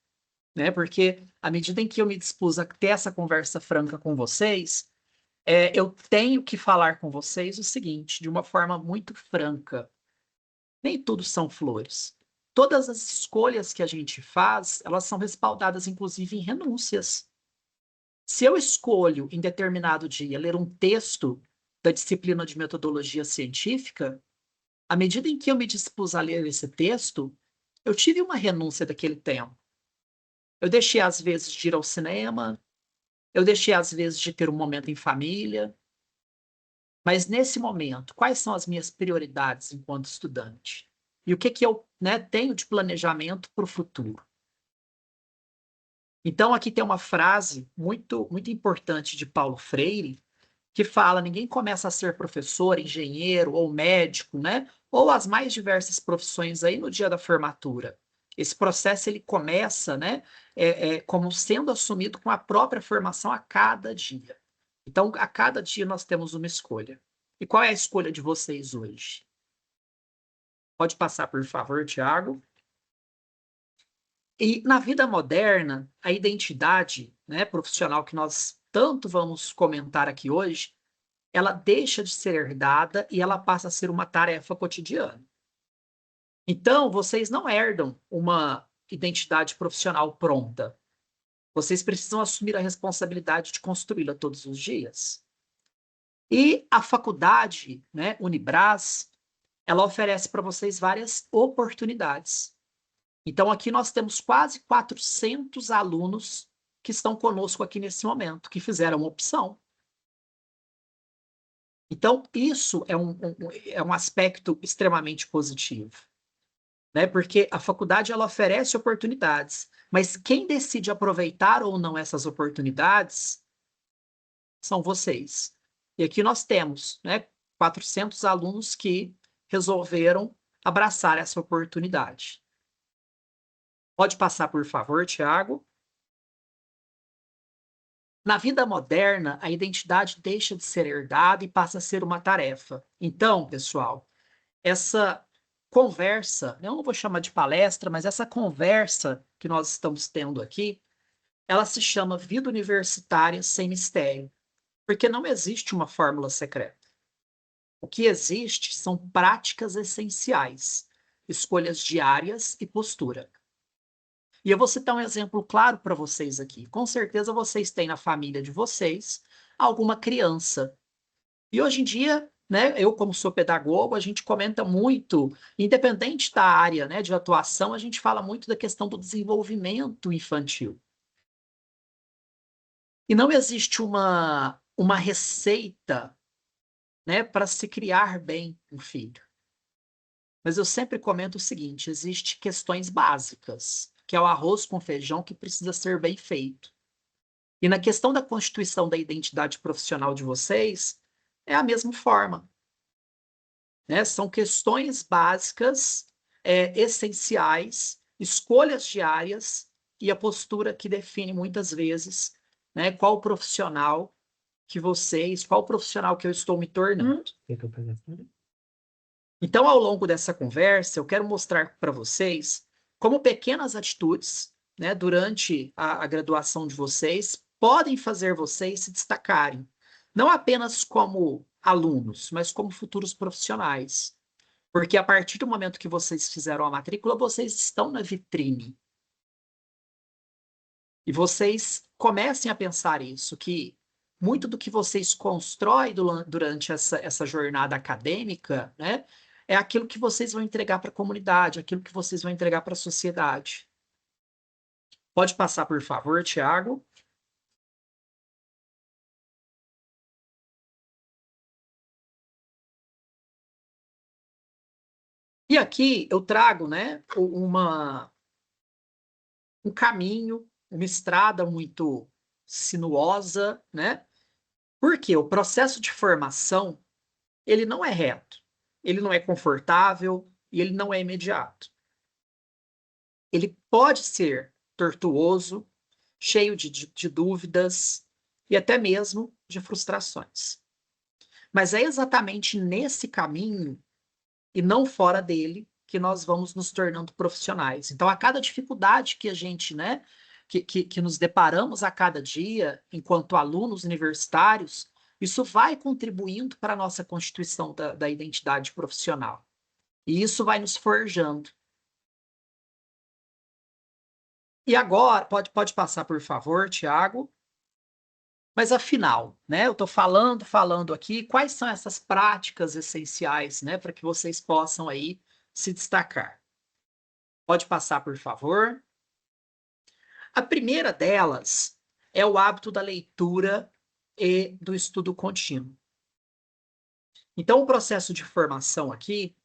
né? Porque à medida em que eu me dispus a ter essa conversa franca com vocês, eu tenho que falar com vocês o seguinte, de uma forma muito franca. Nem tudo são flores. Todas as escolhas que a gente faz, elas são respaldadas, inclusive, em renúncias. Se eu escolho, em determinado dia, ler um texto da disciplina de metodologia científica, à medida em que eu me dispus a ler esse texto, eu tive uma renúncia daquele tempo. Eu deixei, às vezes, de ir ao cinema, eu deixei, às vezes, de ter um momento em família, mas nesse momento, quais são as minhas prioridades enquanto estudante? E o que eu, né, tenho de planejamento para o futuro? Então, aqui tem uma frase muito, muito importante de Paulo Freire, que fala: ninguém começa a ser professor, engenheiro ou médico, né? Ou as mais diversas profissões aí no dia da formatura. Esse processo ele começa, né, como sendo assumido com a própria formação a cada dia. Então, a cada dia nós temos uma escolha. E qual é a escolha de vocês hoje? Pode passar, por favor, Tiago. E na vida moderna, a identidade, né, profissional que nós tanto vamos comentar aqui hoje, ela deixa de ser herdada e ela passa a ser uma tarefa cotidiana. Então, vocês não herdam uma identidade profissional pronta. Vocês precisam assumir a responsabilidade de construí-la todos os dias. E a faculdade, né, Unibras, ela oferece para vocês várias oportunidades. Então, aqui nós temos quase 400 alunos que estão conosco aqui nesse momento, que fizeram uma opção. Então, isso é um aspecto extremamente positivo, né? Porque a faculdade ela oferece oportunidades, mas quem decide aproveitar ou não essas oportunidades são vocês. E aqui nós temos, né, 400 alunos que resolveram abraçar essa oportunidade. Pode passar, por favor, Tiago. Na vida moderna, a identidade deixa de ser herdada e passa a ser uma tarefa. Então, pessoal, essa conversa, eu não vou chamar de palestra, mas essa conversa que nós estamos tendo aqui, ela se chama Vida Universitária Sem Mistério, porque não existe uma fórmula secreta. O que existe são práticas essenciais, escolhas diárias e postura. E eu vou citar um exemplo claro para vocês aqui. Com certeza vocês têm na família de vocês alguma criança. E hoje em dia, né, eu como sou pedagogo, a gente comenta muito, independente da área, né, de atuação, a gente fala muito da questão do desenvolvimento infantil. E não existe uma receita, né, para se criar bem um filho. Mas eu sempre comento o seguinte: existem questões básicas, que é o arroz com feijão que precisa ser bem feito. E na questão da constituição da identidade profissional de vocês, é a mesma forma, né? São questões básicas, essenciais, escolhas diárias e a postura que define muitas vezes, né, qual profissional qual profissional que eu estou me tornando. Então, ao longo dessa conversa, eu quero mostrar para vocês como pequenas atitudes, né, durante a graduação de vocês, podem fazer vocês se destacarem, não apenas como alunos, mas como futuros profissionais. Porque a partir do momento que vocês fizeram a matrícula, vocês estão na vitrine. E vocês comecem a pensar isso, que muito do que vocês constroem durante essa jornada acadêmica, né, é aquilo que vocês vão entregar para a comunidade, aquilo que vocês vão entregar para a sociedade. Pode passar, por favor, Tiago. E aqui eu trago, né, um caminho, uma estrada muito sinuosa, né? Porque o processo de formação, ele não é reto, ele não é confortável e ele não é imediato. Ele pode ser tortuoso, cheio de dúvidas e até mesmo de frustrações. Mas é exatamente nesse caminho e não fora dele que nós vamos nos tornando profissionais. Então, a cada dificuldade que a gente, né, que nos deparamos a cada dia, enquanto alunos universitários, isso vai contribuindo para a nossa constituição da identidade profissional. E isso vai nos forjando. E agora, pode passar, por favor, Tiago. Mas afinal, né, eu estou falando aqui, quais são essas práticas essenciais, né, para que vocês possam aí se destacar? Pode passar, por favor. A primeira delas é o hábito da leitura e do estudo contínuo. Então, o processo de formação aqui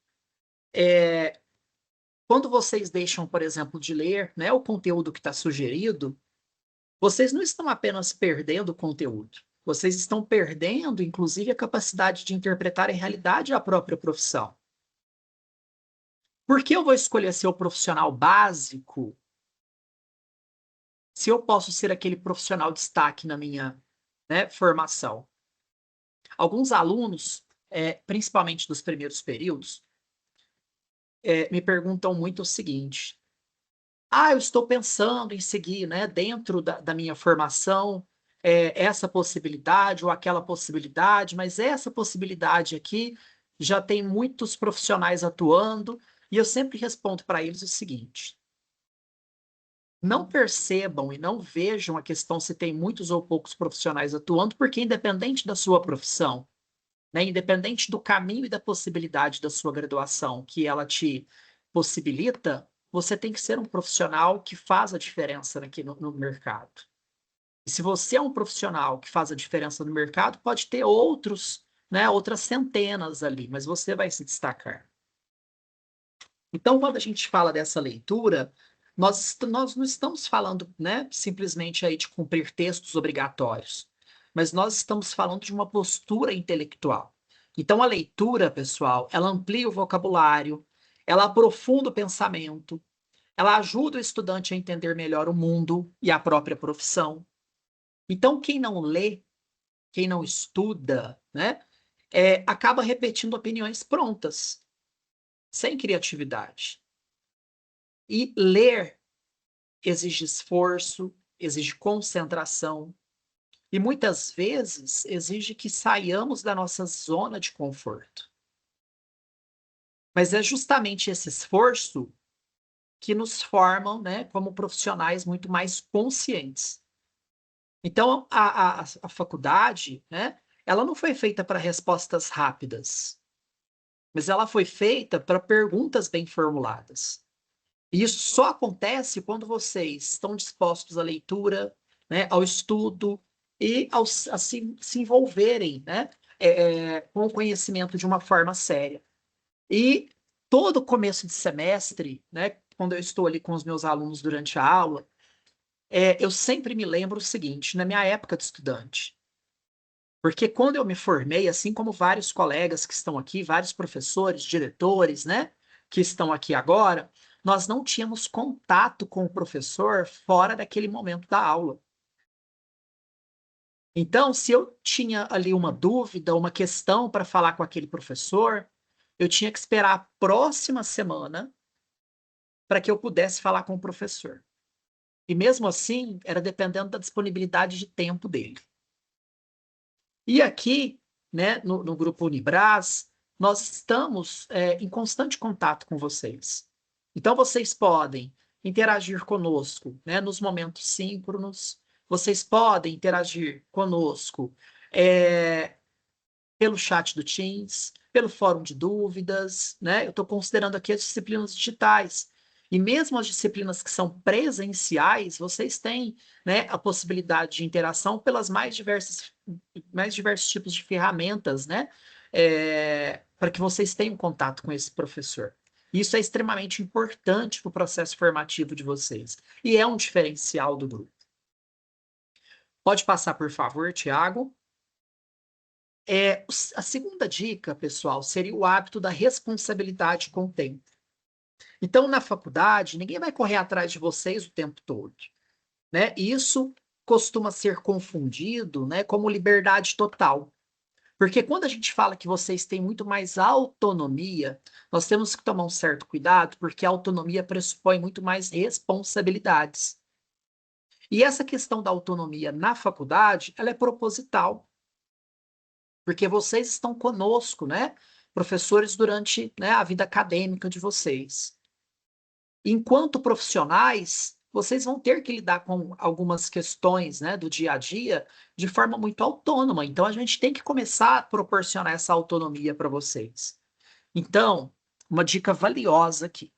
quando vocês deixam, por exemplo, de ler, né, o conteúdo que está sugerido, vocês não estão apenas perdendo o conteúdo, vocês estão perdendo, inclusive, a capacidade de interpretar em realidade a própria profissão. Por que eu vou escolher ser o profissional básico se eu posso ser aquele profissional destaque na minha, né, formação? Alguns alunos, principalmente dos primeiros períodos, me perguntam muito o seguinte: eu estou pensando em seguir, né, dentro da minha formação, essa possibilidade ou aquela possibilidade, mas essa possibilidade aqui já tem muitos profissionais atuando, e eu sempre respondo para eles o seguinte: não percebam e não vejam a questão se tem muitos ou poucos profissionais atuando, porque independente da sua profissão, né, independente do caminho e da possibilidade da sua graduação que ela te possibilita, você tem que ser um profissional que faz a diferença aqui no mercado. E se você é um profissional que faz a diferença no mercado, pode ter outros, né, outras centenas ali, mas você vai se destacar. Então, quando a gente fala dessa leitura, nós não estamos falando, né, simplesmente aí de cumprir textos obrigatórios, mas nós estamos falando de uma postura intelectual. Então, a leitura, pessoal, ela amplia o vocabulário, ela aprofunda o pensamento, ela ajuda o estudante a entender melhor o mundo e a própria profissão. Então, quem não lê, quem não estuda, né, acaba repetindo opiniões prontas, sem criatividade. E ler exige esforço, exige concentração, e muitas vezes exige que saiamos da nossa zona de conforto. Mas é justamente esse esforço que nos formam, né, como profissionais muito mais conscientes. Então, a faculdade, né, ela não foi feita para respostas rápidas, mas ela foi feita para perguntas bem formuladas. E isso só acontece quando vocês estão dispostos à leitura, né, ao estudo e a se envolverem, né, com o conhecimento de uma forma séria. E todo começo de semestre, né, quando eu estou ali com os meus alunos durante a aula, eu sempre me lembro o seguinte, na minha época de estudante, porque quando eu me formei, assim como vários colegas que estão aqui, vários professores, diretores, né, que estão aqui agora, nós não tínhamos contato com o professor fora daquele momento da aula. Então, se eu tinha ali uma dúvida, uma questão para falar com aquele professor, eu tinha que esperar a próxima semana para que eu pudesse falar com o professor. E mesmo assim, era dependendo da disponibilidade de tempo dele. E aqui, né, no Grupo Unibras, nós estamos em constante contato com vocês. Então, vocês podem interagir conosco, né, nos momentos síncronos, vocês podem interagir conosco pelo chat do Teams, pelo fórum de dúvidas, né? Eu estou considerando aqui as disciplinas digitais. E mesmo as disciplinas que são presenciais, vocês têm, né, a possibilidade de interação pelas mais diversos tipos de ferramentas, né? Para que vocês tenham contato com esse professor. Isso é extremamente importante para o processo formativo de vocês. E é um diferencial do grupo. Pode passar, por favor, Tiago. A segunda dica, pessoal, seria o hábito da responsabilidade com o tempo. Então, na faculdade, ninguém vai correr atrás de vocês o tempo todo, né? Isso costuma ser confundido, né, como liberdade total. Porque quando a gente fala que vocês têm muito mais autonomia, nós temos que tomar um certo cuidado, porque a autonomia pressupõe muito mais responsabilidades. E essa questão da autonomia na faculdade, ela é proposital, porque vocês estão conosco, né, professores, durante, né, a vida acadêmica de vocês. Enquanto profissionais, vocês vão ter que lidar com algumas questões, né, do dia a dia de forma muito autônoma. Então, a gente tem que começar a proporcionar essa autonomia para vocês. Então, uma dica valiosa aqui.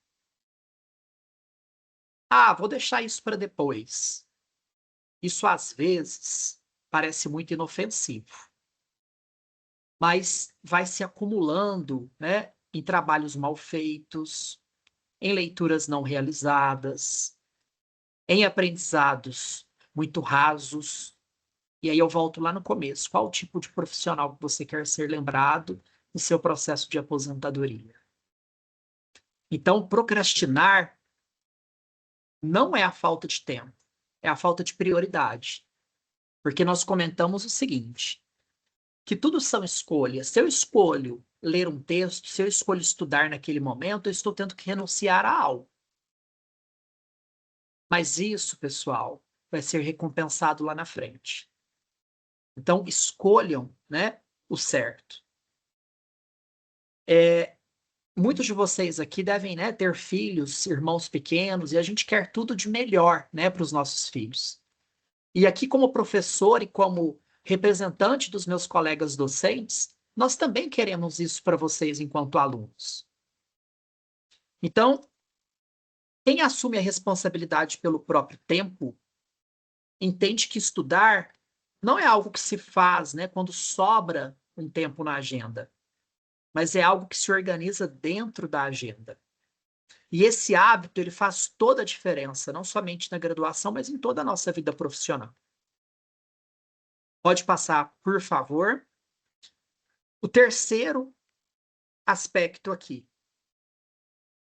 Ah, vou deixar isso para depois. Isso, às vezes, parece muito inofensivo, mas vai se acumulando, né, em trabalhos mal feitos, em leituras não realizadas, em aprendizados muito rasos. E aí eu volto lá no começo. Qual o tipo de profissional que você quer ser lembrado no seu processo de aposentadoria? Então, procrastinar não é a falta de tempo, é a falta de prioridade. Porque nós comentamos o seguinte, que tudo são escolhas. Se eu escolho ler um texto, se eu escolho estudar naquele momento, eu estou tendo que renunciar a algo. Mas isso, pessoal, vai ser recompensado lá na frente. Então, escolham, né, o certo. Muitos de vocês aqui devem, né, ter filhos, irmãos pequenos, e a gente quer tudo de melhor, né, para os nossos filhos. E aqui, como professor e como representante dos meus colegas docentes, nós também queremos isso para vocês enquanto alunos. Então, quem assume a responsabilidade pelo próprio tempo, entende que estudar não é algo que se faz, né, quando sobra um tempo na agenda, mas é algo que se organiza dentro da agenda. E esse hábito, ele faz toda a diferença, não somente na graduação, mas em toda a nossa vida profissional. Pode passar, por favor. O terceiro aspecto aqui,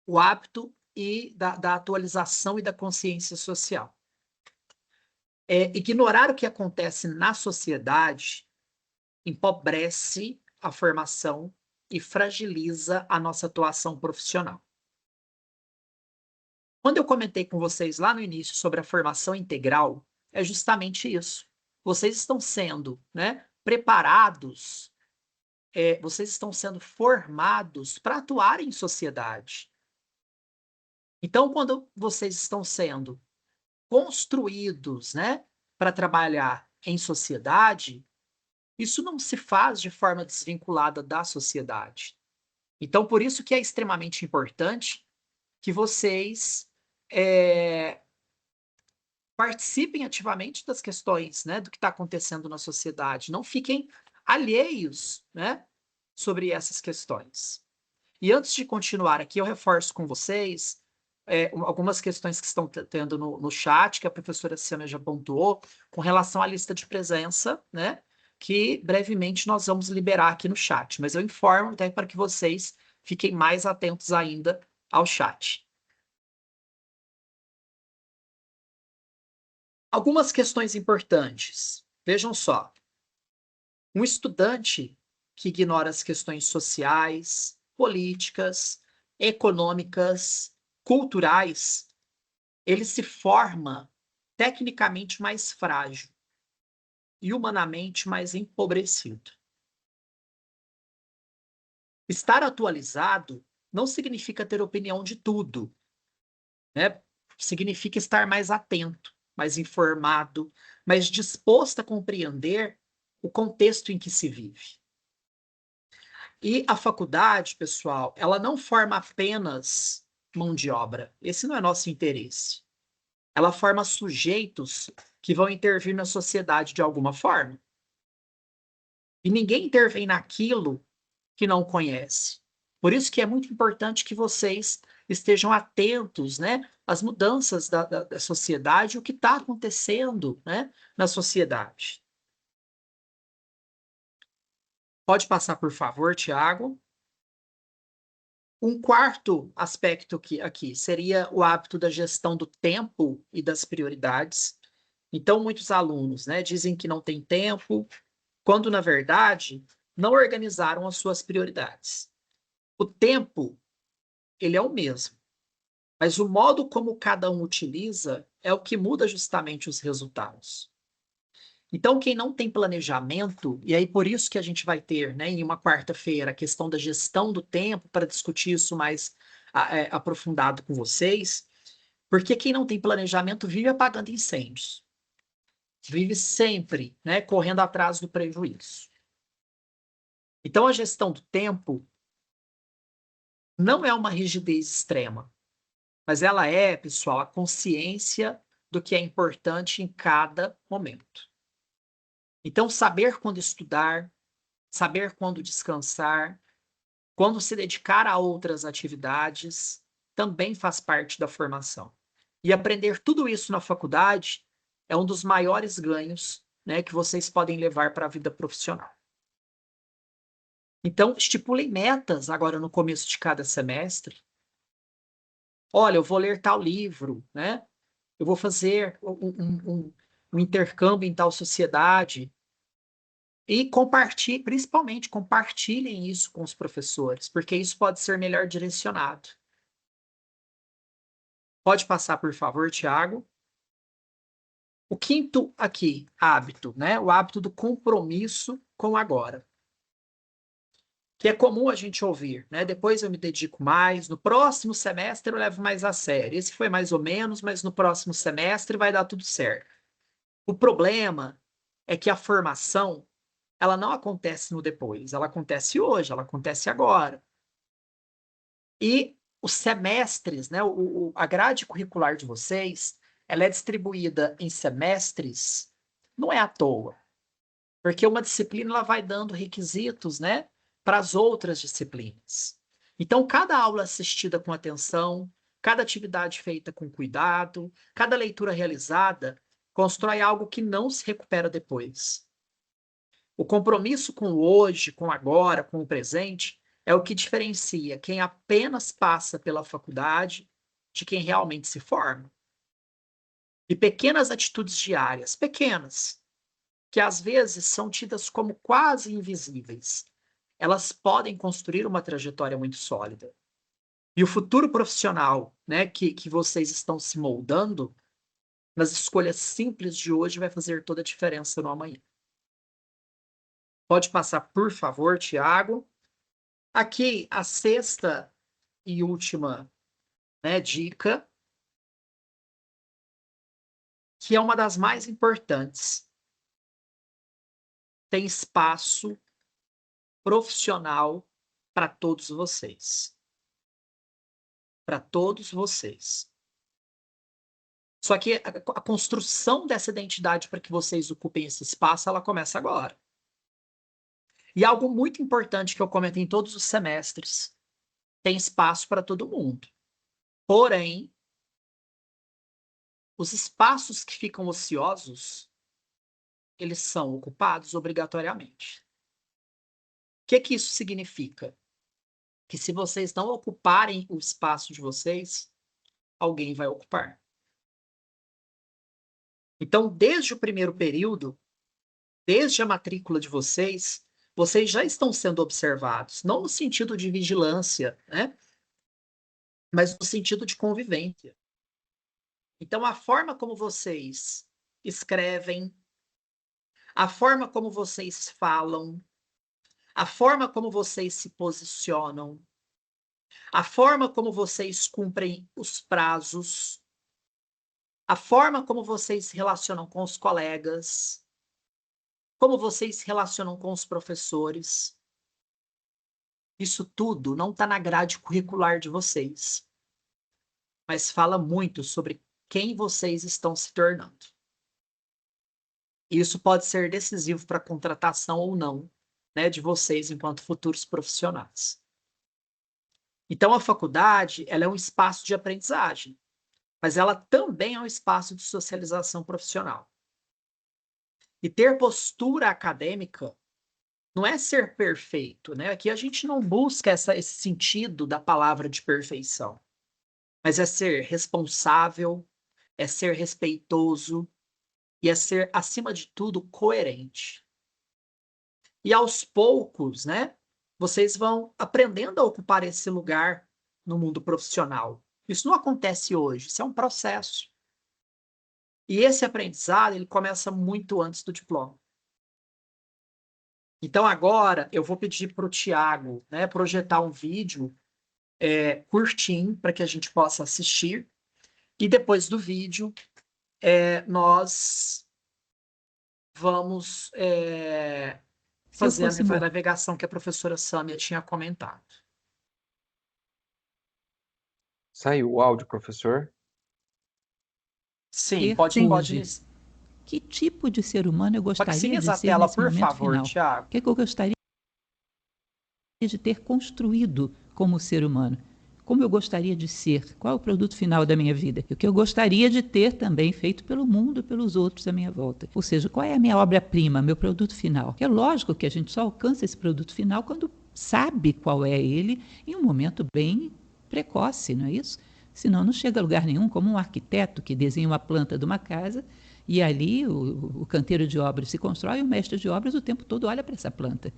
o hábito e da atualização e da consciência social. Ignorar o que acontece na sociedade empobrece a formação e fragiliza a nossa atuação profissional. Quando eu comentei com vocês lá no início sobre a formação integral, é justamente isso. Vocês estão sendo, né, preparados, vocês estão sendo formados para atuar em sociedade. Então, quando vocês estão sendo construídos, né, para trabalhar em sociedade, isso não se faz de forma desvinculada da sociedade. Então, por isso que é extremamente importante que vocês participem ativamente das questões, né, do que está acontecendo na sociedade. Não fiquem alheios, né, sobre essas questões. E antes de continuar aqui, eu reforço com vocês algumas questões que estão tendo no chat, que a professora Ciana já pontuou, com relação à lista de presença, né, que brevemente nós vamos liberar aqui no chat. Mas eu informo até para que vocês fiquem mais atentos ainda ao chat. Algumas questões importantes. Vejam só. Um estudante que ignora as questões sociais, políticas, econômicas, culturais, ele se forma tecnicamente mais frágil e humanamente mais empobrecido. Estar atualizado não significa ter opinião de tudo, né? Significa estar mais atento, mais informado, mais disposto a compreender o contexto em que se vive. E a faculdade, pessoal, ela não forma apenas mão de obra. Esse não é nosso interesse. Ela forma sujeitos que vão intervir na sociedade de alguma forma. E ninguém intervém naquilo que não conhece. Por isso que é muito importante que vocês estejam atentos, né, às mudanças da sociedade, o que está acontecendo, né, na sociedade. Pode passar, por favor, Tiago. Um quarto aspecto aqui seria o hábito da gestão do tempo e das prioridades. Então, muitos alunos, né, dizem que não tem tempo, quando, na verdade, não organizaram as suas prioridades. O tempo, ele é o mesmo, Mas o modo como cada um utiliza é o que muda justamente os resultados. Então, quem não tem planejamento, e aí por isso que a gente vai ter, né, em uma quarta-feira, a questão da gestão do tempo, para discutir isso mais aprofundado com vocês, porque quem não tem planejamento vive apagando incêndios. Vive sempre, né, correndo atrás do prejuízo. Então, a gestão do tempo não é uma rigidez extrema, mas ela é, pessoal, a consciência do que é importante em cada momento. Então, saber quando estudar, saber quando descansar, quando se dedicar a outras atividades, também faz parte da formação. E aprender tudo isso na faculdade é um dos maiores ganhos, né, que vocês podem levar para a vida profissional. Então, estipulem metas agora no começo de cada semestre. Olha, eu vou ler tal livro, né? Eu vou fazer um intercâmbio em tal sociedade. E compartilhe, principalmente compartilhem isso com os professores, porque isso pode ser melhor direcionado. Pode passar, por favor, Tiago. O quinto aqui, hábito, né? O hábito do compromisso com o agora. Que é comum a gente ouvir, né? Depois eu me dedico mais, no próximo semestre eu levo mais a sério. Esse foi mais ou menos, mas no próximo semestre vai dar tudo certo. O problema é que a formação, ela não acontece no depois, ela acontece hoje, ela acontece agora. E os semestres, né, a grade curricular de vocês, ela é distribuída em semestres, não é à toa, porque uma disciplina ela vai dando requisitos, né, para as outras disciplinas. Então, cada aula assistida com atenção, cada atividade feita com cuidado, cada leitura realizada, constrói algo que não se recupera depois. O compromisso com o hoje, com o agora, com o presente, é o que diferencia quem apenas passa pela faculdade de quem realmente se forma. E pequenas atitudes diárias, pequenas, que às vezes são tidas como quase invisíveis, elas podem construir uma trajetória muito sólida. E o futuro profissional, né, que vocês estão se moldando, nas escolhas simples de hoje, vai fazer toda a diferença no amanhã. Pode passar, por favor, Tiago. Aqui, a sexta e última, né, dica, que é uma das mais importantes. Tem espaço profissional para todos vocês. Para todos vocês. Só que a construção dessa identidade para que vocês ocupem esse espaço, ela começa agora. E algo muito importante que eu comento em todos os semestres, tem espaço para todo mundo. Porém, os espaços que ficam ociosos, eles são ocupados obrigatoriamente. O que isso significa? Que se vocês não ocuparem o espaço de vocês, alguém vai ocupar. Então, desde o primeiro período, desde a matrícula de vocês, vocês já estão sendo observados, não no sentido de vigilância, né? Mas no sentido de convivência. Então, a forma como vocês escrevem, a forma como vocês falam, a forma como vocês se posicionam, a forma como vocês cumprem os prazos, a forma como vocês se relacionam com os colegas, como vocês se relacionam com os professores, isso tudo não está na grade curricular de vocês, mas fala muito sobre quem vocês estão se tornando. Isso pode ser decisivo para a contratação ou não, né, de vocês enquanto futuros profissionais. Então, a faculdade, ela é um espaço de aprendizagem, mas ela também é um espaço de socialização profissional. E ter postura acadêmica não é ser perfeito, né? Aqui a gente não busca esse sentido da palavra de perfeição, mas é ser responsável, é ser respeitoso e é ser, acima de tudo, coerente. E aos poucos, né, vocês vão aprendendo a ocupar esse lugar no mundo profissional. Isso não acontece hoje, isso é um processo. E esse aprendizado, ele começa muito antes do diploma. Então, agora, eu vou pedir para o Tiago, né, projetar um vídeo curtinho para que a gente possa assistir. E depois do vídeo, nós vamos fazer a navegação que a professora Sâmia tinha comentado. Saiu o áudio, professor? Sim, pode. Que tipo de ser humano eu gostaria Maximize de a ser tela, nesse por momento favor, final? Tiago. O que é que eu gostaria de ter construído como ser humano? Como eu gostaria de ser? Qual é o produto final da minha vida? E o que eu gostaria de ter também feito pelo mundo e pelos outros à minha volta. Ou seja, qual é a minha obra-prima, meu produto final? É lógico que a gente só alcança esse produto final quando sabe qual é ele em um momento bem precoce, não é isso? Senão não chega a lugar nenhum, como um arquiteto que desenha uma planta de uma casa e ali o canteiro de obras se constrói e o mestre de obras o tempo todo olha para essa planta.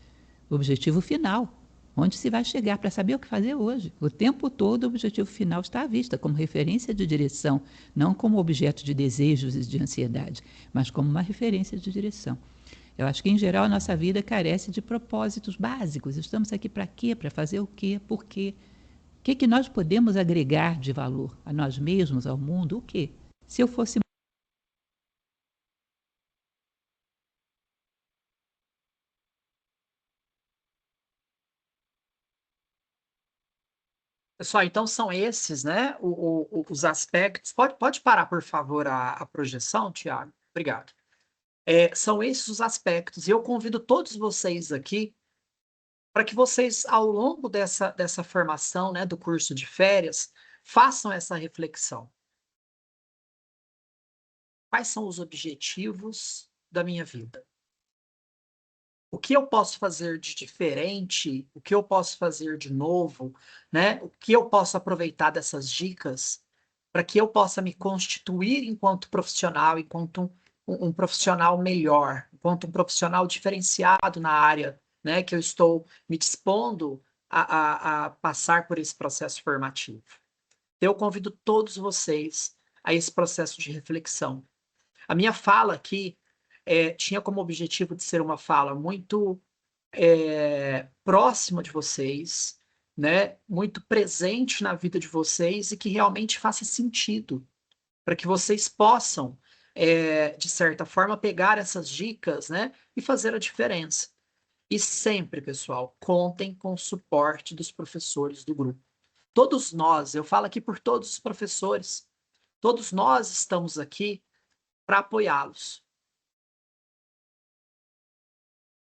O objetivo final, onde se vai chegar para saber o que fazer hoje. O tempo todo o objetivo final está à vista, como referência de direção, não como objeto de desejos e de ansiedade, mas como uma referência de direção. Eu acho que, em geral, a nossa vida carece de propósitos básicos. Estamos aqui para quê? Para fazer o quê? Por quê? O que nós podemos agregar de valor a nós mesmos, ao mundo? O quê? Se eu fosse Pessoal, então são esses, né, os aspectos. Pode parar, por favor, a projeção, Tiago? Obrigado. São esses os aspectos. E eu convido todos vocês aqui para que vocês, ao longo dessa formação, né, do curso de férias, façam essa reflexão. Quais são os objetivos da minha vida? O que eu posso fazer de diferente? O que eu posso fazer de novo? Né? O que eu posso aproveitar dessas dicas para que eu possa me constituir enquanto profissional, enquanto um profissional melhor, enquanto um profissional diferenciado na área, né, que eu estou me dispondo a passar por esse processo formativo. Eu convido todos vocês a esse processo de reflexão. A minha fala aqui tinha como objetivo de ser uma fala muito próxima de vocês, né? Muito presente na vida de vocês e que realmente faça sentido, para que vocês possam, de certa forma, pegar essas dicas, né? E fazer a diferença. E sempre, pessoal, contem com o suporte dos professores do grupo. Todos nós, eu falo aqui por todos os professores, todos nós estamos aqui para apoiá-los.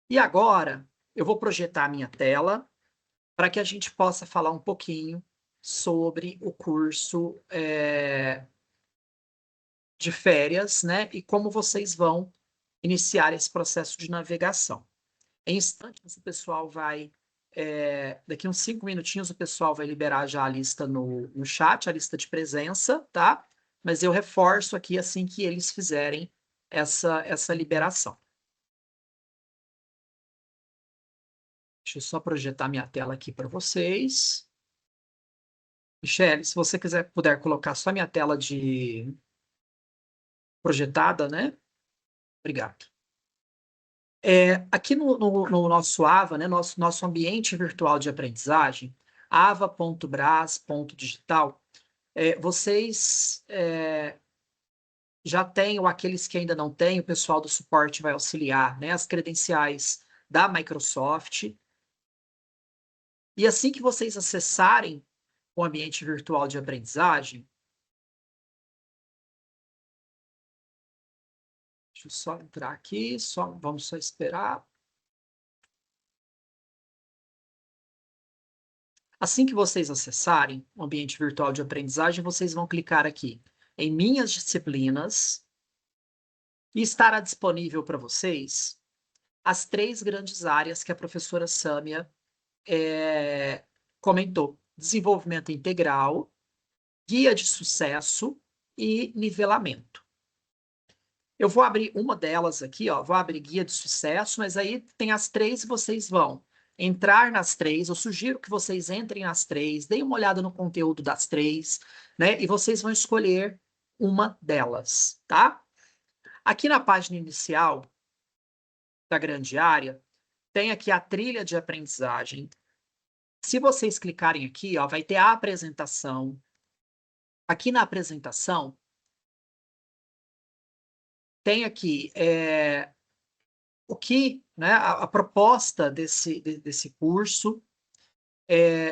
E agora, eu vou projetar a minha tela para que a gente possa falar um pouquinho sobre o curso de férias, né? E como vocês vão iniciar esse processo de navegação. Em instantes, o pessoal vai... daqui uns 5 minutinhos, o pessoal vai liberar já a lista no chat, a lista de presença, tá? Mas eu reforço aqui assim que eles fizerem essa liberação. Deixa eu só projetar minha tela aqui para vocês. Michele, se você puder colocar só minha tela de projetada, né? Obrigado. Aqui no nosso AVA, né, nosso ambiente virtual de aprendizagem, ava.bras.digital, vocês já têm, ou aqueles que ainda não têm, o pessoal do suporte vai auxiliar, né, as credenciais da Microsoft. E assim que vocês acessarem o ambiente virtual de aprendizagem, deixa eu só entrar aqui, vamos só esperar. Assim que vocês acessarem o ambiente virtual de aprendizagem, vocês vão clicar aqui em Minhas Disciplinas e estará disponível para vocês as 3 grandes áreas que a professora Sâmia comentou: desenvolvimento integral, guia de sucesso e nivelamento. Eu vou abrir uma delas aqui, ó, vou abrir guia de sucesso, mas aí tem as 3 e vocês vão entrar nas três. Eu sugiro que vocês entrem nas três, deem uma olhada no conteúdo das três, né? E vocês vão escolher uma delas, tá? Aqui na página inicial da grande área, tem aqui a trilha de aprendizagem. Se vocês clicarem aqui, ó, vai ter a apresentação. Aqui na apresentação, tem aqui o que, né, a proposta desse curso.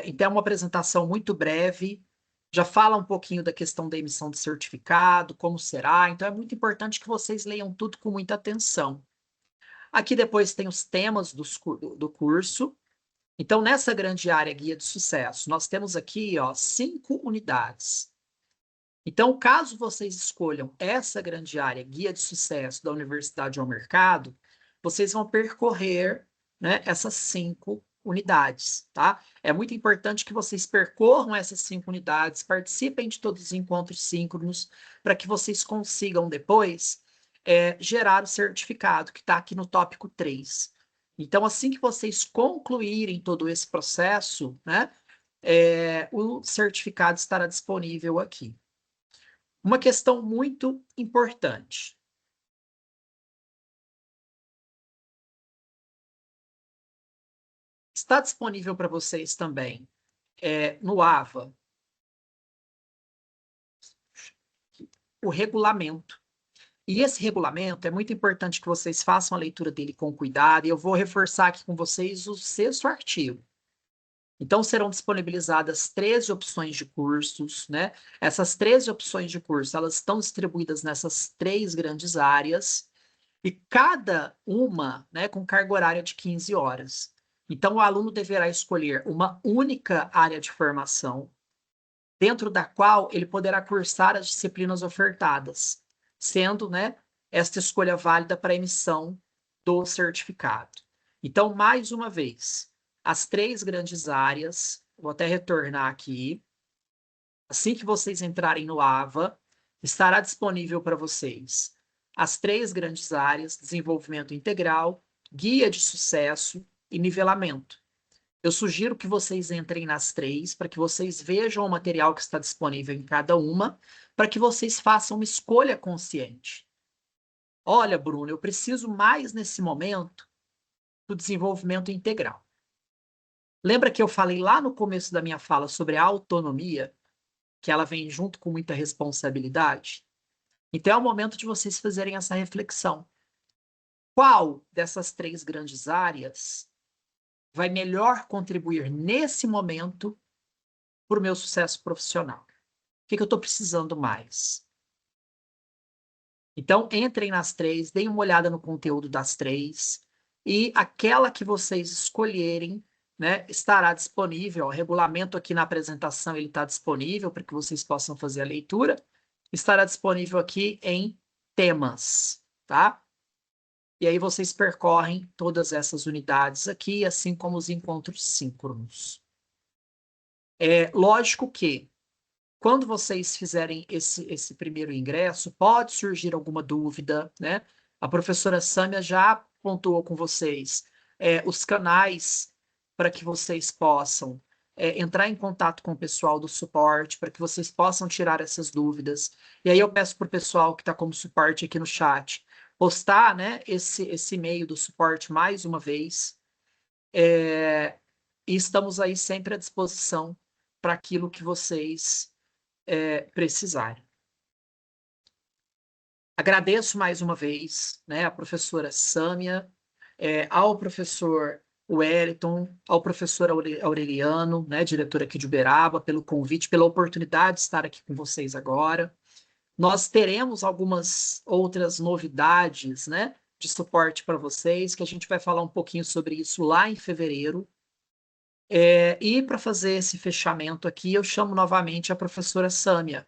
Então, é uma apresentação muito breve, já fala um pouquinho da questão da emissão de certificado, como será. Então, é muito importante que vocês leiam tudo com muita atenção. Aqui depois tem os temas do curso. Então, nessa grande área Guia de Sucesso, nós temos aqui, ó, 5 unidades. Então, caso vocês escolham essa grande área Guia de Sucesso da Universidade ao Mercado, vocês vão percorrer, né, essas 5 unidades, tá? É muito importante que vocês percorram essas 5 unidades, participem de todos os encontros síncronos, para que vocês consigam depois gerar o certificado, que está aqui no tópico 3. Então, assim que vocês concluírem todo esse processo, né, o certificado estará disponível aqui. Uma questão muito importante. Está disponível para vocês também no AVA o regulamento. E esse regulamento é muito importante que vocês façam a leitura dele com cuidado, e eu vou reforçar aqui com vocês o 6º artigo. Então, serão disponibilizadas 13 opções de cursos, né? Essas 13 opções de curso, elas estão distribuídas nessas 3 grandes áreas, e cada uma, né, com carga horária de 15 horas. Então, o aluno deverá escolher uma única área de formação, dentro da qual ele poderá cursar as disciplinas ofertadas, sendo, né, esta escolha válida para a emissão do certificado. Então, mais uma vez, as 3 grandes áreas, vou até retornar aqui, assim que vocês entrarem no AVA, estará disponível para vocês as 3 grandes áreas: desenvolvimento integral, guia de sucesso e nivelamento. Eu sugiro que vocês entrem nas 3, para que vocês vejam o material que está disponível em cada uma, para que vocês façam uma escolha consciente. Olha, Bruno, eu preciso mais nesse momento do desenvolvimento integral. Lembra que eu falei lá no começo da minha fala sobre a autonomia, que ela vem junto com muita responsabilidade? Então é o momento de vocês fazerem essa reflexão. Qual dessas 3 grandes áreas vai melhor contribuir nesse momento para o meu sucesso profissional? O que eu estou precisando mais? Então, entrem nas 3, deem uma olhada no conteúdo das 3, e aquela que vocês escolherem, né, estará disponível. O regulamento aqui na apresentação ele está disponível para que vocês possam fazer a leitura. Estará disponível aqui em temas, tá? E aí vocês percorrem todas essas unidades aqui, assim como os encontros síncronos. Lógico que, quando vocês fizerem esse primeiro ingresso, pode surgir alguma dúvida, né? A professora Sâmia já pontuou com vocês os canais para que vocês possam entrar em contato com o pessoal do suporte, para que vocês possam tirar essas dúvidas. E aí eu peço para o pessoal que está como suporte aqui no chat, postar, né, esse e-mail do suporte mais uma vez. E estamos aí sempre à disposição para aquilo que vocês precisarem. Agradeço mais uma vez, né, a professora Sâmia, ao professor Wellington, ao professor Aureliano, né, diretor aqui de Uberaba, pelo convite, pela oportunidade de estar aqui com vocês agora. Nós teremos algumas outras novidades, né, de suporte para vocês, que a gente vai falar um pouquinho sobre isso lá em fevereiro. E para fazer esse fechamento aqui, eu chamo novamente a professora Sâmia.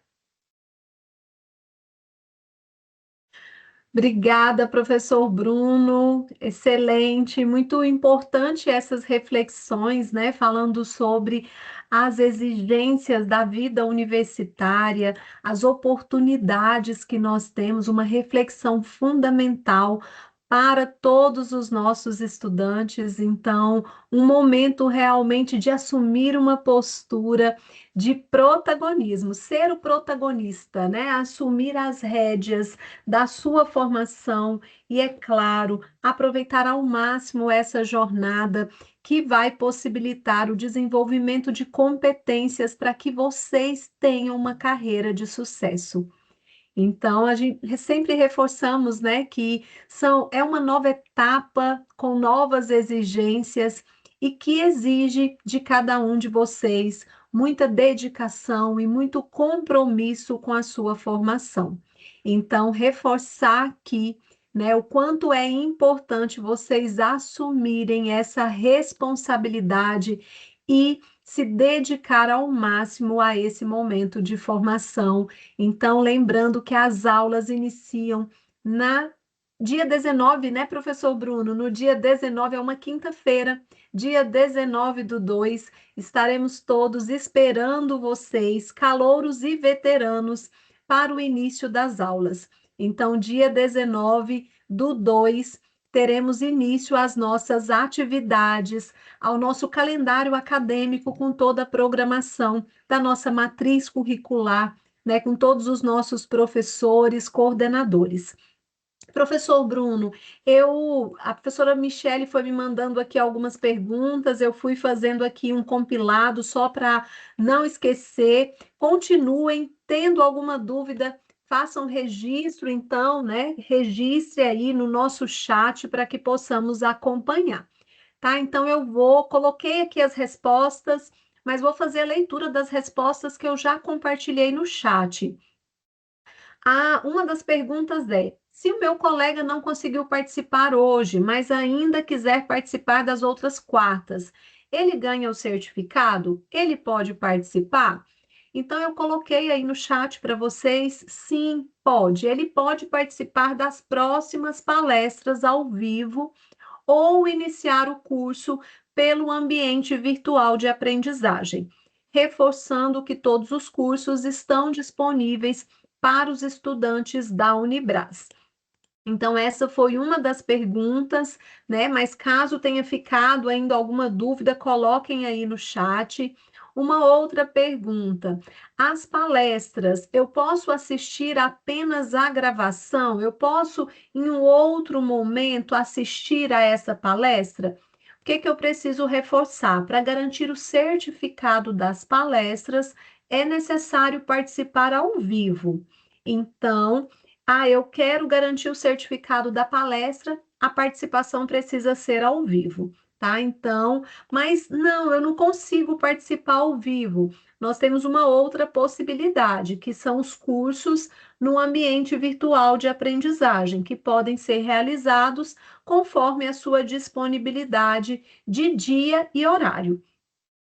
Obrigada, professor Bruno. Excelente, muito importante essas reflexões, né? Falando sobre as exigências da vida universitária, as oportunidades que nós temos, uma reflexão fundamental para todos os nossos estudantes. Então, um momento realmente de assumir uma postura de protagonismo, ser o protagonista, né? Assumir as rédeas da sua formação e, é claro, aproveitar ao máximo essa jornada que vai possibilitar o desenvolvimento de competências para que vocês tenham uma carreira de sucesso. Então, a gente sempre reforçamos, né, que é uma nova etapa com novas exigências e que exige de cada um de vocês muita dedicação e muito compromisso com a sua formação. Então, reforçar aqui, né, o quanto é importante vocês assumirem essa responsabilidade e se dedicar ao máximo a esse momento de formação. Então, lembrando que as aulas iniciam na dia 19, né, professor Bruno? No dia 19 é uma quinta-feira, dia 19/2, estaremos todos esperando vocês, calouros e veteranos, para o início das aulas. Então, dia 19/2, teremos início às nossas atividades, ao nosso calendário acadêmico com toda a programação da nossa matriz curricular, né, com todos os nossos professores, coordenadores. Professor Bruno, a professora Michele foi me mandando aqui algumas perguntas, eu fui fazendo aqui um compilado só para não esquecer. Continuem tendo alguma dúvida, façam registro, então, né? Registre aí no nosso chat para que possamos acompanhar, tá? Então coloquei aqui as respostas, mas vou fazer a leitura das respostas que eu já compartilhei no chat. Uma das perguntas é: se o meu colega não conseguiu participar hoje, mas ainda quiser participar das outras quartas, ele ganha o certificado? Ele pode participar? Então, eu coloquei aí no chat para vocês, sim, pode. Ele pode participar das próximas palestras ao vivo ou iniciar o curso pelo ambiente virtual de aprendizagem, reforçando que todos os cursos estão disponíveis para os estudantes da Unibras. Então, essa foi uma das perguntas, né? Mas caso tenha ficado ainda alguma dúvida, coloquem aí no chat. Uma outra pergunta: as palestras, eu posso assistir apenas à gravação? Eu posso, em um outro momento, assistir a essa palestra? O que eu preciso reforçar? Para garantir o certificado das palestras, é necessário participar ao vivo. Então, eu quero garantir o certificado da palestra, a participação precisa ser ao vivo, tá? Então, mas não, eu não consigo participar ao vivo. Nós temos uma outra possibilidade, que são os cursos no ambiente virtual de aprendizagem, que podem ser realizados conforme a sua disponibilidade de dia e horário.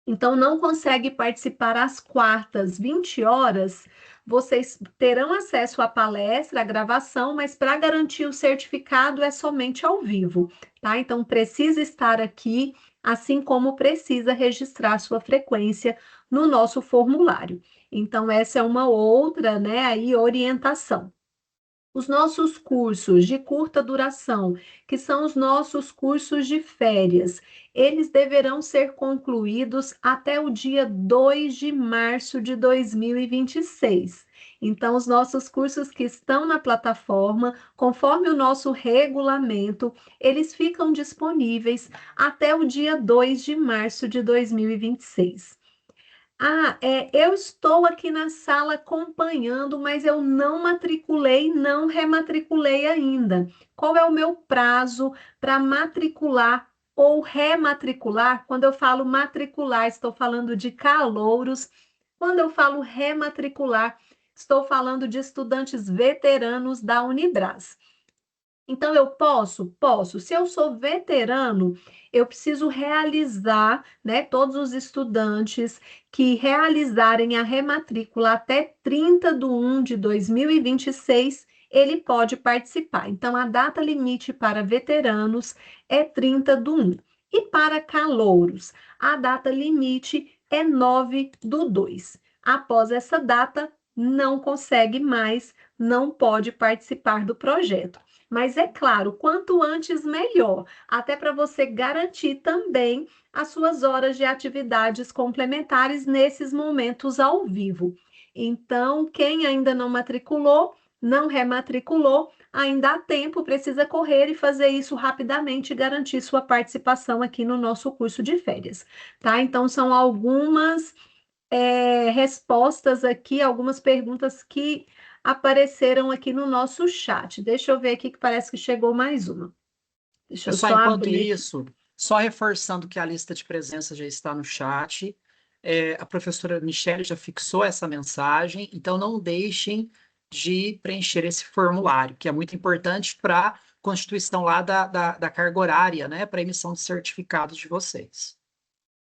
Então, não consegue participar às quartas, 20 horas, vocês terão acesso à palestra, à gravação, mas para garantir o certificado é somente ao vivo, tá? Então, precisa estar aqui, assim como precisa registrar sua frequência no nosso formulário. Então, essa é uma outra, né, aí, orientação. Os nossos cursos de curta duração, que são os nossos cursos de férias, eles deverão ser concluídos até o dia 2 de março de 2026. Então, os nossos cursos que estão na plataforma, conforme o nosso regulamento, eles ficam disponíveis até o dia 2 de março de 2026. Eu estou aqui na sala acompanhando, mas eu não matriculei, não rematriculei ainda. Qual é o meu prazo para matricular ou rematricular? Quando eu falo matricular, estou falando de calouros. Quando eu falo rematricular, estou falando de estudantes veteranos da Unibras. Então, eu posso? Posso. Se eu sou veterano, eu preciso realizar, né, todos os estudantes que realizarem a rematrícula até 30/1 de 2026, ele pode participar. Então, a data limite para veteranos é 30/1. E para calouros, a data limite é 9/2. Após essa data, não consegue mais, não pode participar do projeto. Mas é claro, quanto antes melhor, até para você garantir também as suas horas de atividades complementares nesses momentos ao vivo. Então, quem ainda não matriculou, não rematriculou, ainda há tempo, precisa correr e fazer isso rapidamente e garantir sua participação aqui no nosso curso de férias, tá? Então, são algumas respostas aqui, algumas perguntas que apareceram aqui no nosso chat. Deixa eu ver aqui que parece que chegou mais uma. Deixa eu Pessoal, só enquanto abrir aqui. isso, só reforçando que a lista de presença já está no chat, a professora Michele já fixou essa mensagem, então não deixem de preencher esse formulário, que é muito importante para a constituição lá da carga horária, né, para emissão de certificados de vocês.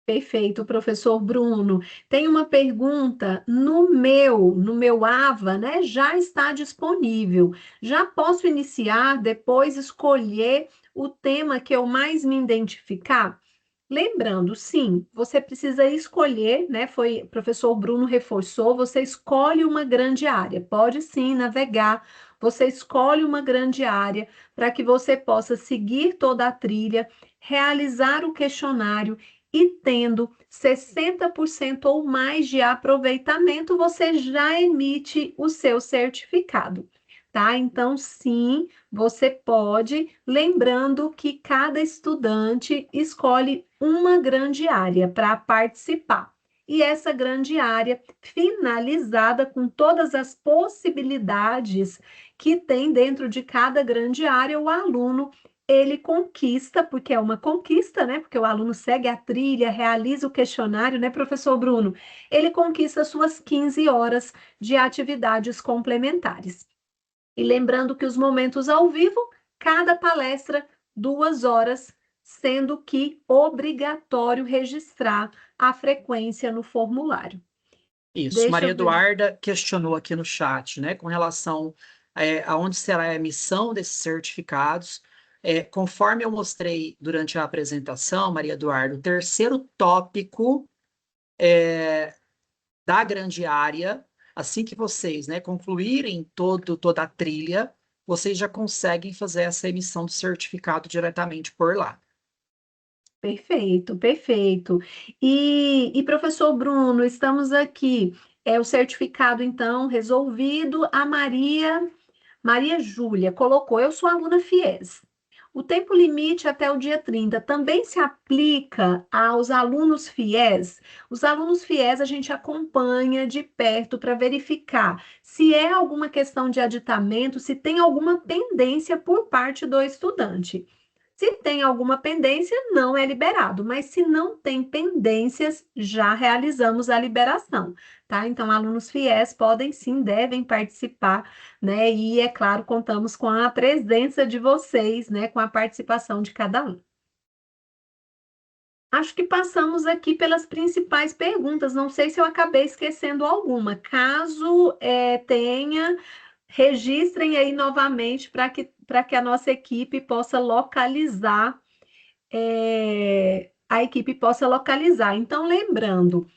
Perfeito, professor Bruno. Tem uma pergunta no meu AVA, né? Já está disponível. Já posso iniciar, depois escolher o tema que eu mais me identificar? Lembrando, sim, você precisa escolher, né? Foi, o professor Bruno reforçou, você escolhe uma grande área. Pode sim navegar, você escolhe uma grande área para que você possa seguir toda a trilha, realizar o questionário e tendo 60% ou mais de aproveitamento, você já emite o seu certificado, tá? Então, sim, você pode, lembrando que cada estudante escolhe uma grande área para participar. E essa grande área, finalizada com todas as possibilidades que tem dentro de cada grande área, o aluno ele conquista, porque é uma conquista, né? Porque o aluno segue a trilha, realiza o questionário, né, professor Bruno? Ele conquista suas 15 horas de atividades complementares. E lembrando que os momentos ao vivo, cada palestra, 2 horas, sendo que obrigatório registrar a frequência no formulário. Isso, Deixa Maria eu ver. Eduarda questionou aqui no chat, né, com relação aonde será a emissão desses certificados. Conforme eu mostrei durante a apresentação, Maria Eduarda, o terceiro tópico da grande área, assim que vocês, né, concluírem toda a trilha, vocês já conseguem fazer essa emissão do certificado diretamente por lá. Perfeito, perfeito. E professor Bruno, estamos aqui. O certificado, então, resolvido. A Maria Júlia colocou: eu sou aluna FIES. O tempo limite até o dia 30 também se aplica aos alunos FIES? Os alunos FIES a gente acompanha de perto para verificar se é alguma questão de aditamento, se tem alguma pendência por parte do estudante. Se tem alguma pendência, não é liberado, mas se não tem pendências, já realizamos a liberação, tá? Então, alunos fiéis podem sim, devem participar, né? E, é claro, contamos com a presença de vocês, né? Com a participação de cada um. Acho que passamos aqui pelas principais perguntas. Não sei se eu acabei esquecendo alguma. Caso tenha, registrem aí novamente para que a nossa equipe possa localizar a equipe possa localizar. Então, lembrando,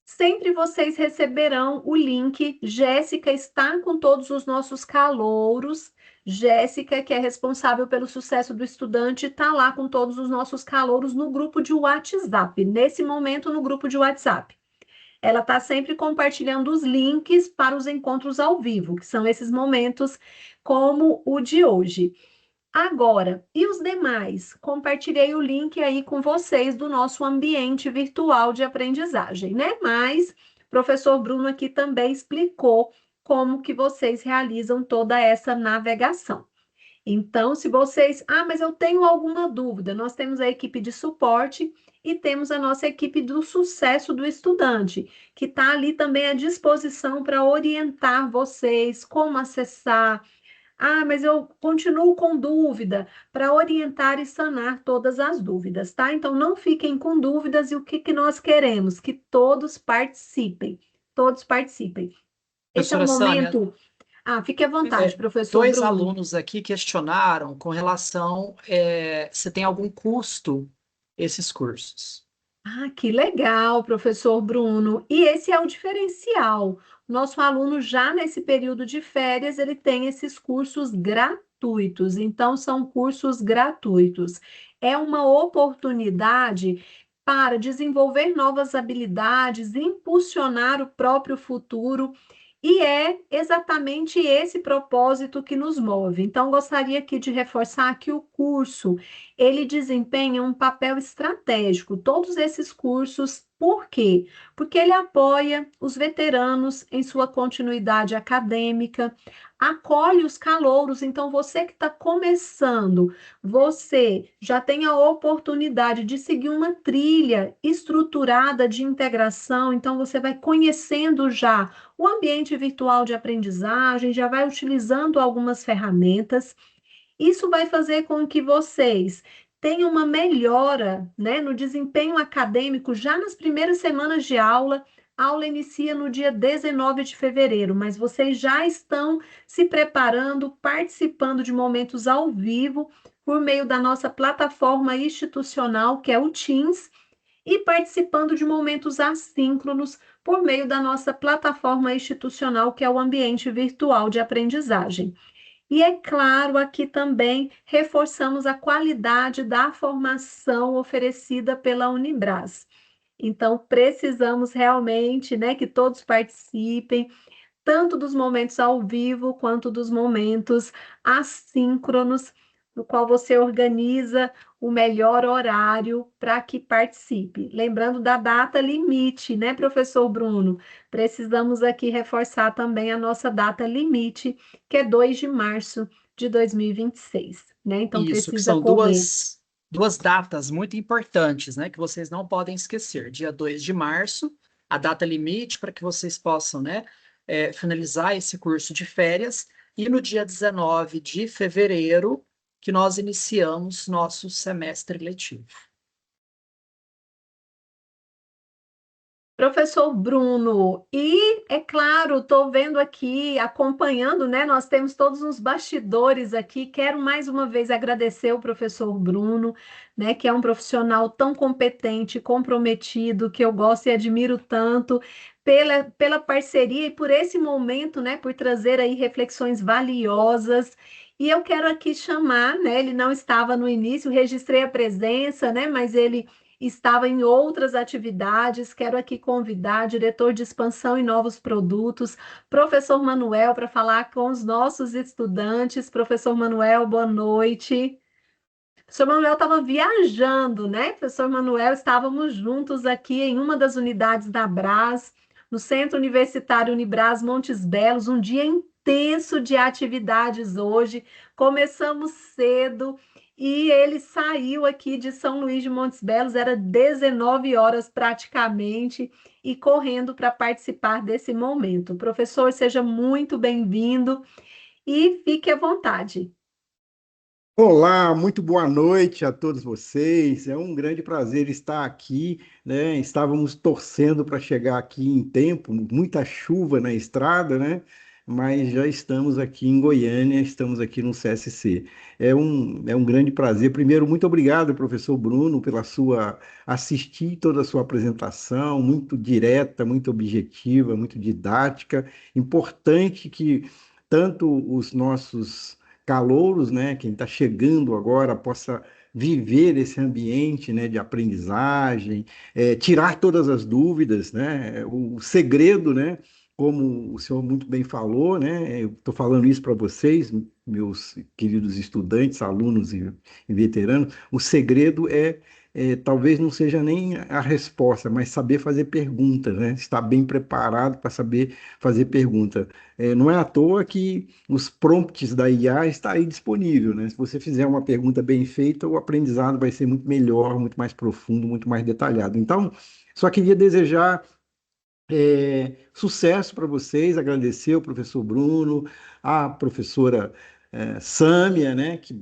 sempre vocês receberão o link. Jéssica está com todos os nossos calouros. Jéssica, que é responsável pelo sucesso do estudante, está lá com todos os nossos calouros no grupo de WhatsApp. Nesse momento, no grupo de WhatsApp. Ela está sempre compartilhando os links para os encontros ao vivo, que são esses momentos como o de hoje. Agora, e os demais? Compartilhei o link aí com vocês do nosso ambiente virtual de aprendizagem, né? Mas o professor Bruno aqui também explicou como que vocês realizam toda essa navegação. Então, se vocês, mas eu tenho alguma dúvida, nós temos a equipe de suporte e temos a nossa equipe do sucesso do estudante, que está ali também à disposição para orientar vocês como acessar. Mas eu continuo com dúvida, para orientar e sanar todas as dúvidas, tá? Então, não fiquem com dúvidas e o que nós queremos? Que todos participem, todos participem. Esse é um Professora Sâmia, momento. Fique à vontade, professor dois Bruno. alunos aqui questionaram com relação se tem algum custo esses cursos. Que legal, professor Bruno. E esse é o diferencial. Nosso aluno, já nesse período de férias, ele tem esses cursos gratuitos. gratuitos, então são cursos gratuitos. É uma oportunidade para desenvolver novas habilidades, impulsionar o próprio futuro, e é exatamente esse propósito que nos move. Então, gostaria aqui de reforçar que o curso, ele desempenha um papel estratégico, todos esses cursos, por quê? Porque ele apoia os veteranos em sua continuidade acadêmica, acolhe os calouros. Então, você que está começando, você já tem a oportunidade de seguir uma trilha estruturada de integração, então você vai conhecendo já o ambiente virtual de aprendizagem, já vai utilizando algumas ferramentas. Isso vai fazer com que vocês tenham uma melhora, né, no desempenho acadêmico já nas primeiras semanas de aula. A aula inicia no dia 19 de fevereiro, mas vocês já estão se preparando, participando de momentos ao vivo por meio da nossa plataforma institucional, que é o Teams, e participando de momentos assíncronos por meio da nossa plataforma institucional, que é o ambiente virtual de aprendizagem. E é claro, aqui também reforçamos a qualidade da formação oferecida pela Unibras. Então, precisamos realmente, né, que todos participem, tanto dos momentos ao vivo quanto dos momentos assíncronos, no qual você organiza o melhor horário para que participe. Lembrando da data limite, né, professor Bruno? Precisamos aqui reforçar também a nossa data limite, que é 2 de março de 2026, né? Então Isso, que precisa são correr. duas datas muito importantes, né, que vocês não podem esquecer. Dia 2 de março, a data limite para que vocês possam, né, finalizar esse curso de férias, e no dia 19 de fevereiro, que nós iniciamos nosso semestre letivo. Professor Bruno, e é claro, estou vendo aqui, acompanhando, né? Nós temos todos os bastidores aqui. Quero mais uma vez agradecer o professor Bruno, né? Que é um profissional tão competente, comprometido, que eu gosto e admiro tanto pela parceria e por esse momento, né? Por trazer aí reflexões valiosas. E eu quero aqui chamar, né? Ele não estava no início, registrei a presença, né? Mas ele estava em outras atividades. Quero aqui convidar diretor de expansão e novos produtos, professor Manuel, para falar com os nossos estudantes. Professor Manuel, boa noite. Professor Manuel estava viajando, né? Professor Manuel, estávamos juntos aqui em uma das unidades da Brás, no Centro Universitário Unibras Montes Belos, um dia intenso de atividades hoje. Começamos cedo e ele saiu aqui de São Luís de Montes Belos, era 19 horas praticamente, e correndo para participar desse momento. Professor, seja muito bem-vindo e fique à vontade. Olá, muito boa noite a todos vocês. É um grande prazer estar aqui, né? Estávamos torcendo para chegar aqui em tempo, muita chuva na estrada, né? Mas já estamos aqui em Goiânia, estamos aqui no CSC. É um grande prazer. Primeiro, muito obrigado, professor Bruno, pela sua assistir toda a sua apresentação, muito direta, muito objetiva, muito didática. Importante que tanto os nossos calouros, né, quem está chegando agora possa viver esse ambiente, né, de aprendizagem, tirar todas as dúvidas, né, o segredo, né, como o senhor muito bem falou, né, eu estou falando isso para vocês, meus queridos estudantes, alunos e veteranos, o segredo talvez não seja nem a resposta, mas saber fazer perguntas, né, estar bem preparado para saber fazer pergunta. Não é à toa que os prompts da IA está aí disponível, né? Se você fizer uma pergunta bem feita, o aprendizado vai ser muito melhor, muito mais profundo, muito mais detalhado. Então, só queria desejar sucesso para vocês, agradecer ao professor Bruno, a professora Sâmia, né, que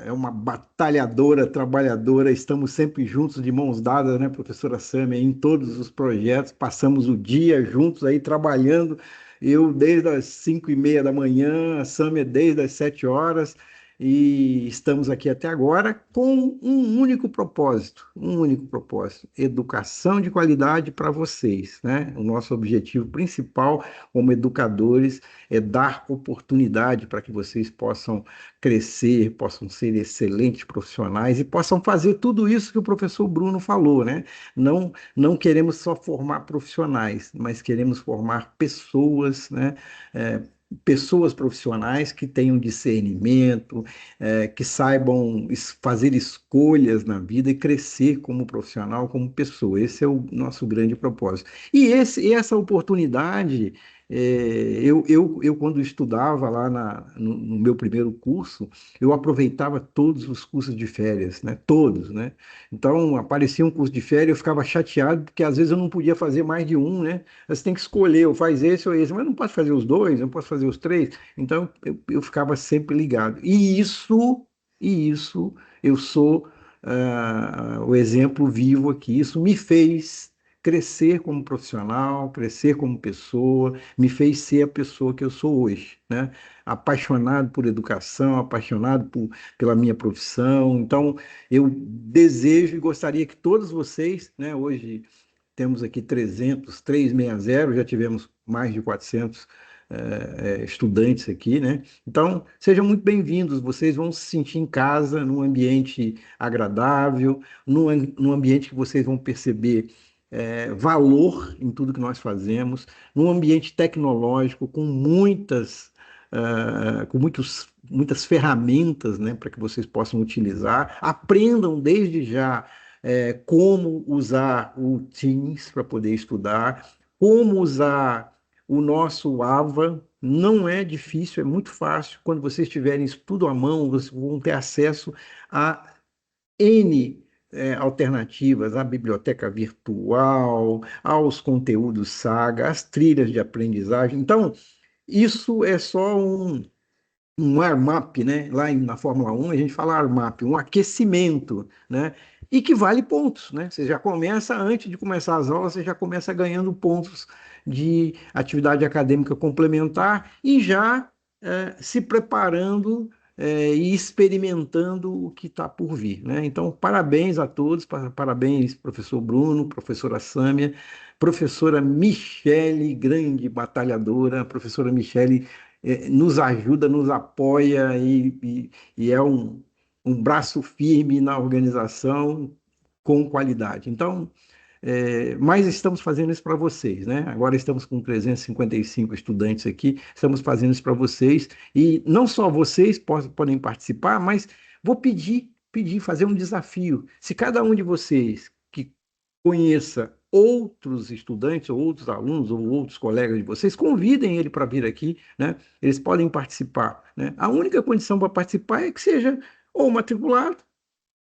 é uma batalhadora, trabalhadora, estamos sempre juntos, de mãos dadas, né, professora Sâmia, em todos os projetos, passamos o dia juntos aí trabalhando, eu desde as 5:30 da manhã, a Sâmia desde as 7 horas, e estamos aqui até agora com um único propósito, educação de qualidade para vocês, né? O nosso objetivo principal como educadores é dar oportunidade para que vocês possam crescer, possam ser excelentes profissionais e possam fazer tudo isso que o professor Bruno falou, né? Não queremos só formar profissionais, mas queremos formar pessoas, né? Pessoas profissionais que tenham discernimento, que saibam fazer escolhas na vida e crescer como profissional, como pessoa. Esse é o nosso grande propósito. E essa oportunidade, eu quando estudava lá no meu primeiro curso, eu aproveitava todos os cursos de férias, né? Todos, né? Então, aparecia um curso de férias, eu ficava chateado, porque às vezes eu não podia fazer mais de um, né? Você tem que escolher, ou faz esse ou esse, mas não posso fazer os dois, não posso fazer os três. Então, eu ficava sempre ligado. E isso, eu sou o exemplo vivo aqui. Isso me fez crescer como profissional, crescer como pessoa, me fez ser a pessoa que eu sou hoje, né? Apaixonado por educação, apaixonado pela minha profissão. Então, eu desejo e gostaria que todos vocês, né, hoje temos aqui 360, já tivemos mais de 400 estudantes aqui, né? Então, sejam muito bem-vindos, vocês vão se sentir em casa, num ambiente agradável, num ambiente que vocês vão perceber valor em tudo que nós fazemos, num ambiente tecnológico com muitas ferramentas, né, para que vocês possam utilizar. Aprendam desde já como usar o Teams para poder estudar, como usar o nosso AVA. Não é difícil, é muito fácil. Quando vocês tiverem isso tudo à mão, vocês vão ter acesso a N alternativas, à biblioteca virtual, aos conteúdos Saga, às trilhas de aprendizagem. Então, isso é só um warm-up, né? Lá na Fórmula 1 a gente fala warm-up, um aquecimento, né? E que vale pontos, né? Você já começa, antes de começar as aulas, você já começa ganhando pontos de atividade acadêmica complementar e já se preparando e experimentando o que está por vir, né? Então, parabéns a todos, parabéns, professor Bruno, professora Sâmia, professora Michele, grande batalhadora, professora Michele nos ajuda, nos apoia e é um braço firme na organização com qualidade. Então, mas estamos fazendo isso para vocês, né? Agora estamos com 355 estudantes aqui, estamos fazendo isso para vocês, e não só vocês podem participar, mas vou pedir, fazer um desafio. Se cada um de vocês que conheça outros estudantes, ou outros alunos, ou outros colegas de vocês, convidem ele para vir aqui, né? Eles podem participar, né? A única condição para participar é que seja ou matriculado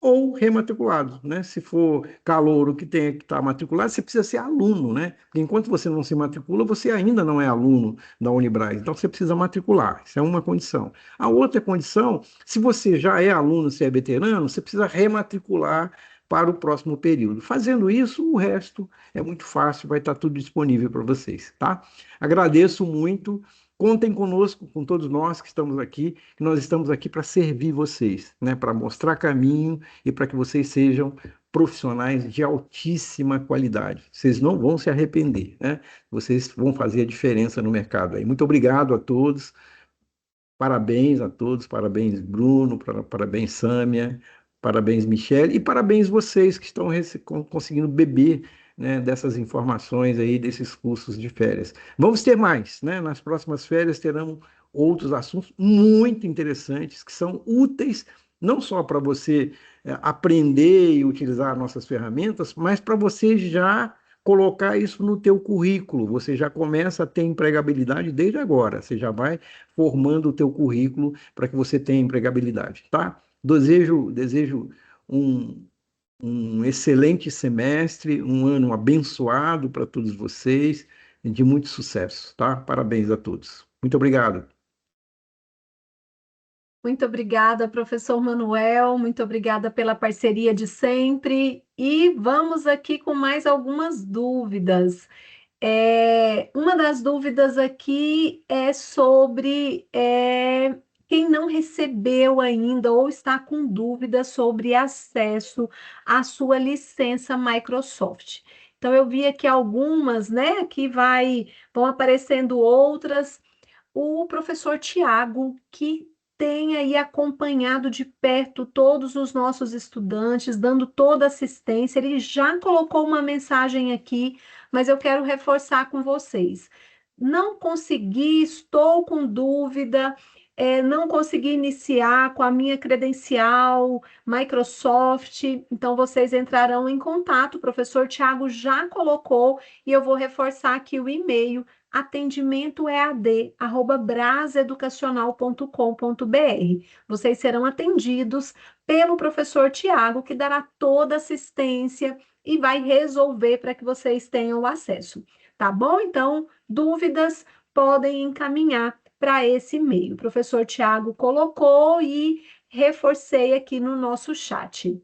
ou rematriculado, né? Se for calouro que tenha que estar matriculado, você precisa ser aluno, né? Porque enquanto você não se matricula, você ainda não é aluno da Unibras, então você precisa matricular, isso é uma condição. A outra condição, se você já é aluno, se é veterano, você precisa rematricular para o próximo período. Fazendo isso, o resto é muito fácil, vai estar tudo disponível para vocês, tá? Agradeço muito. Contem conosco, com todos nós que estamos aqui, que nós estamos aqui para servir vocês, né? Para mostrar caminho e para que vocês sejam profissionais de altíssima qualidade. Vocês não vão se arrepender, né? Vocês vão fazer a diferença no mercado aí. Muito obrigado a todos. Parabéns a todos, parabéns Bruno, parabéns Sâmia, parabéns Michele e parabéns vocês que estão conseguindo beber, né, dessas informações aí, desses cursos de férias. Vamos ter mais, né? Nas próximas férias terão outros assuntos muito interessantes que são úteis não só para você aprender e utilizar nossas ferramentas, mas para você já colocar isso no teu currículo. Você já começa a ter empregabilidade desde agora. Você já vai formando o teu currículo para que você tenha empregabilidade, tá? Desejo um excelente semestre, um ano abençoado para todos vocês, e de muito sucesso, tá? Parabéns a todos. Muito obrigado. Muito obrigada, professor Manuel, muito obrigada pela parceria de sempre. E vamos aqui com mais algumas dúvidas. Uma das dúvidas aqui é sobre Quem não recebeu ainda ou está com dúvida sobre acesso à sua licença Microsoft. Então, eu vi aqui algumas, né? Aqui vão aparecendo outras. O professor Tiago, que tem aí acompanhado de perto todos os nossos estudantes, dando toda assistência, ele já colocou uma mensagem aqui, mas eu quero reforçar com vocês. Não consegui, estou com dúvida, não consegui iniciar com a minha credencial Microsoft, então vocês entrarão em contato, o professor Tiago já colocou, e eu vou reforçar aqui o e-mail, atendimentoead@braseducacional.com.br. Vocês serão atendidos pelo professor Tiago, que dará toda assistência e vai resolver para que vocês tenham o acesso. Tá bom? Então, dúvidas podem encaminhar para esse e-mail. O professor Tiago colocou e reforcei aqui no nosso chat.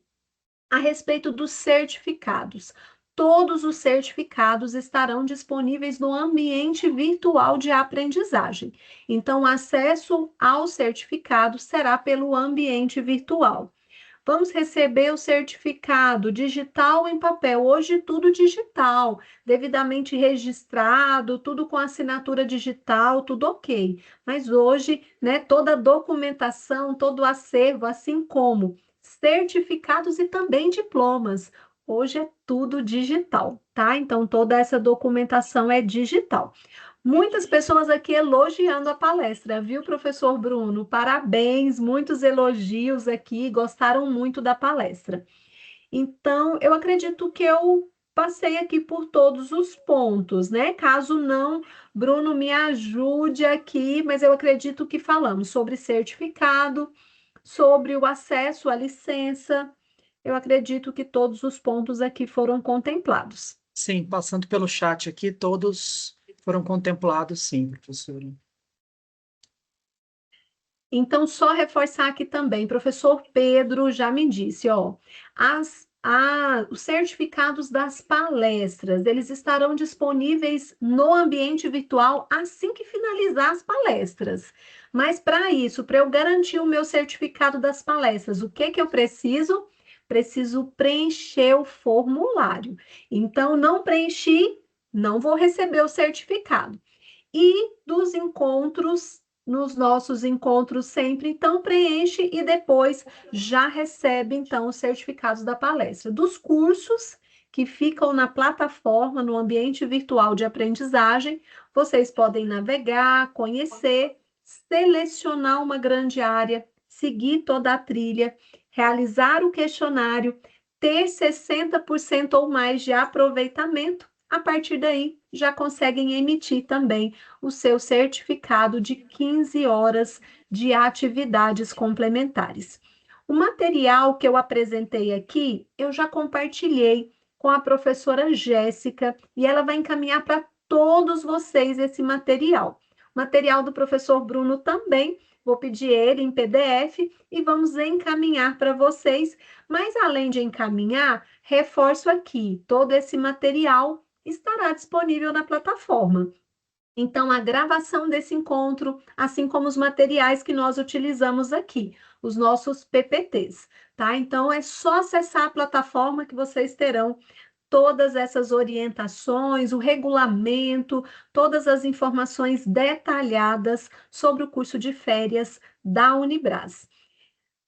A respeito dos certificados. Todos os certificados estarão disponíveis no ambiente virtual de aprendizagem. Então, o acesso ao certificado será pelo ambiente virtual. Vamos receber o certificado digital ou em papel. Hoje, tudo digital, devidamente registrado, tudo com assinatura digital, tudo ok. Mas hoje, né, toda a documentação, todo o acervo, assim como certificados e também diplomas. Hoje é tudo digital, tá? Então, toda essa documentação é digital. Muitas pessoas aqui elogiando a palestra, viu, professor Bruno? Parabéns, muitos elogios aqui, gostaram muito da palestra. Então, eu acredito que eu passei aqui por todos os pontos, né? Caso não, Bruno me ajude aqui, mas eu acredito que falamos sobre certificado, sobre o acesso à licença. Eu acredito que todos os pontos aqui foram contemplados. Sim, passando pelo chat aqui, todos foram contemplados, sim, professora. Então, só reforçar aqui também, professor Pedro já me disse, ó, os certificados das palestras, eles estarão disponíveis no ambiente virtual assim que finalizar as palestras. Mas para isso, para eu garantir o meu certificado das palestras, o que que eu preciso? Preciso preencher o formulário. Então, não preenchi, não vou receber o certificado. E dos encontros, nos nossos encontros sempre, então preenche e depois já recebe então os certificados da palestra. Dos cursos que ficam na plataforma, no ambiente virtual de aprendizagem, vocês podem navegar, conhecer, selecionar uma grande área, seguir toda a trilha, realizar o questionário, ter 60% ou mais de aproveitamento. A partir daí, já conseguem emitir também o seu certificado de 15 horas de atividades complementares. O material que eu apresentei aqui, eu já compartilhei com a professora Jéssica e ela vai encaminhar para todos vocês esse material. O material do professor Bruno também, vou pedir ele em PDF e vamos encaminhar para vocês. Mas além de encaminhar, reforço aqui, todo esse material estará disponível na plataforma. Então, a gravação desse encontro, assim como os materiais que nós utilizamos aqui, os nossos PPTs, tá? Então, é só acessar a plataforma que vocês terão todas essas orientações, o regulamento, todas as informações detalhadas sobre o curso de férias da Unibras.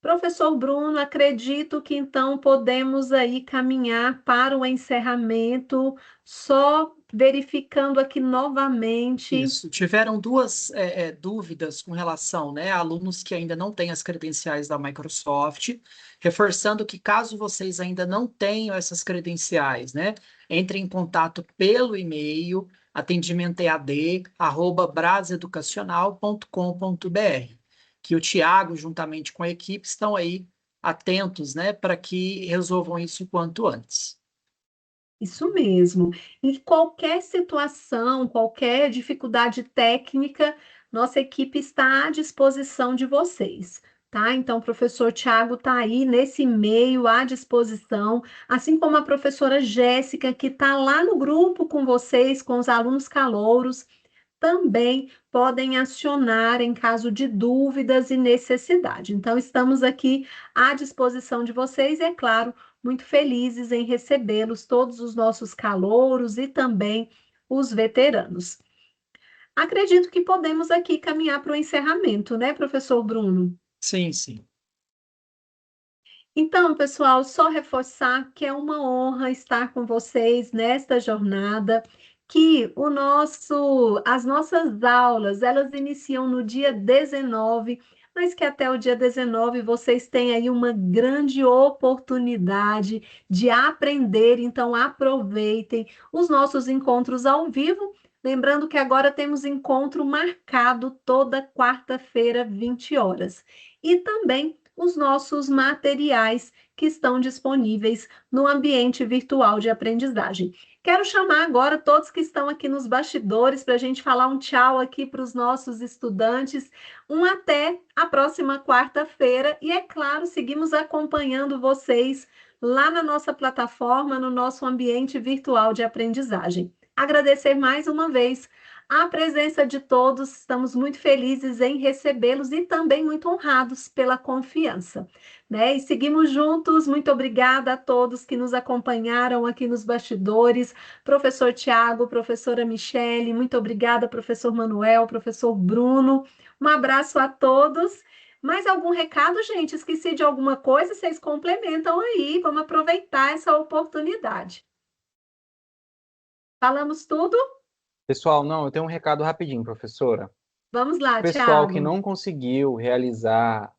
Professor Bruno, acredito que então podemos aí caminhar para o encerramento, só verificando aqui novamente. Isso. Tiveram duas dúvidas com relação, né, a alunos que ainda não têm as credenciais da Microsoft, reforçando que caso vocês ainda não tenham essas credenciais, né, entrem em contato pelo e-mail atendimentoead@braseducacional.com.br, que o Tiago, juntamente com a equipe, estão aí atentos, né, para que resolvam isso o quanto antes. Isso mesmo. Em qualquer situação, qualquer dificuldade técnica, nossa equipe está à disposição de vocês, tá? Então, o professor Tiago está aí nesse e-mail à disposição, assim como a professora Jéssica, que está lá no grupo com vocês, com os alunos calouros, também podem acionar em caso de dúvidas e necessidade. Então, estamos aqui à disposição de vocês e, é claro, muito felizes em recebê-los, todos os nossos calouros e também os veteranos. Acredito que podemos aqui caminhar para o encerramento, né, professor Bruno? Sim, sim. Então, pessoal, só reforçar que é uma honra estar com vocês nesta jornada, que as nossas aulas, elas iniciam no dia 19, mas que até o dia 19 vocês têm aí uma grande oportunidade de aprender, então aproveitem os nossos encontros ao vivo. Lembrando que agora temos encontro marcado toda quarta-feira, 20 horas. E também os nossos materiais que estão disponíveis no ambiente virtual de aprendizagem. Quero chamar agora todos que estão aqui nos bastidores para a gente falar um tchau aqui para os nossos estudantes. Até a próxima quarta-feira. E, é claro, seguimos acompanhando vocês lá na nossa plataforma, no nosso ambiente virtual de aprendizagem. Agradecer mais uma vez a presença de todos, estamos muito felizes em recebê-los e também muito honrados pela confiança, né? E seguimos juntos, muito obrigada a todos que nos acompanharam aqui nos bastidores, professor Tiago, professora Michele, muito obrigada, professor Manuel, professor Bruno, um abraço a todos. Mais algum recado, gente? Esqueci de alguma coisa? Vocês complementam aí, vamos aproveitar essa oportunidade. Falamos tudo? Pessoal, não, eu tenho um recado rapidinho, professora. Vamos lá, Pessoal que Thiago. não conseguiu realizar,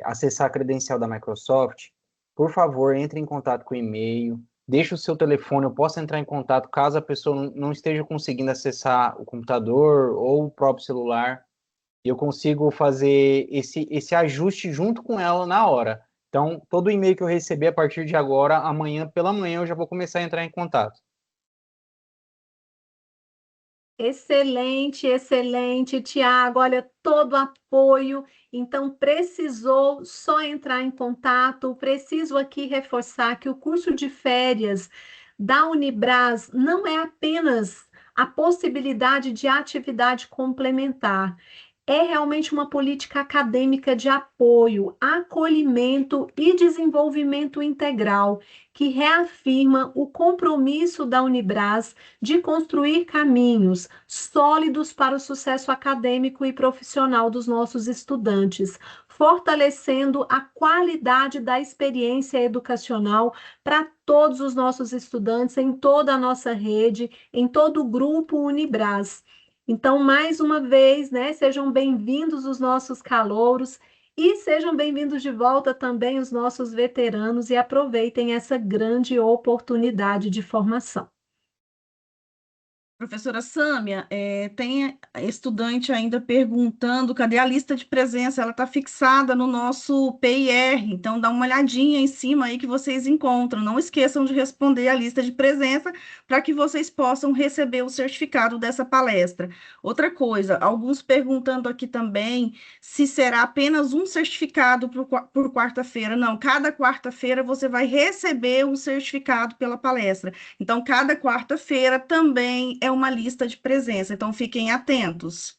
acessar a credencial da Microsoft, por favor, entre em contato com o e-mail, deixe o seu telefone, eu posso entrar em contato caso a pessoa não esteja conseguindo acessar o computador ou o próprio celular, e eu consigo fazer esse ajuste junto com ela na hora. Então, todo e-mail que eu receber a partir de agora, amanhã pela manhã, eu já vou começar a entrar em contato. Excelente, excelente, Tiago. Olha, todo apoio. Então, precisou só entrar em contato. Preciso aqui reforçar que o curso de férias da Unibras não é apenas a possibilidade de atividade complementar. É realmente uma política acadêmica de apoio, acolhimento e desenvolvimento integral, que reafirma o compromisso da Unibras de construir caminhos sólidos para o sucesso acadêmico e profissional dos nossos estudantes, fortalecendo a qualidade da experiência educacional para todos os nossos estudantes em toda a nossa rede, em todo o grupo Unibras. Então, mais uma vez, né, sejam bem-vindos os nossos calouros e sejam bem-vindos de volta também os nossos veteranos e aproveitem essa grande oportunidade de formação. Professora Sâmia, tem estudante ainda perguntando cadê a lista de presença? Ela está fixada no nosso PIR, então dá uma olhadinha em cima aí que vocês encontram. Não esqueçam de responder a lista de presença para que vocês possam receber o certificado dessa palestra. Outra coisa, alguns perguntando aqui também se será apenas um certificado por quarta-feira. Não, cada quarta-feira você vai receber um certificado pela palestra. Então, cada quarta-feira também é uma lista de presença, então fiquem atentos.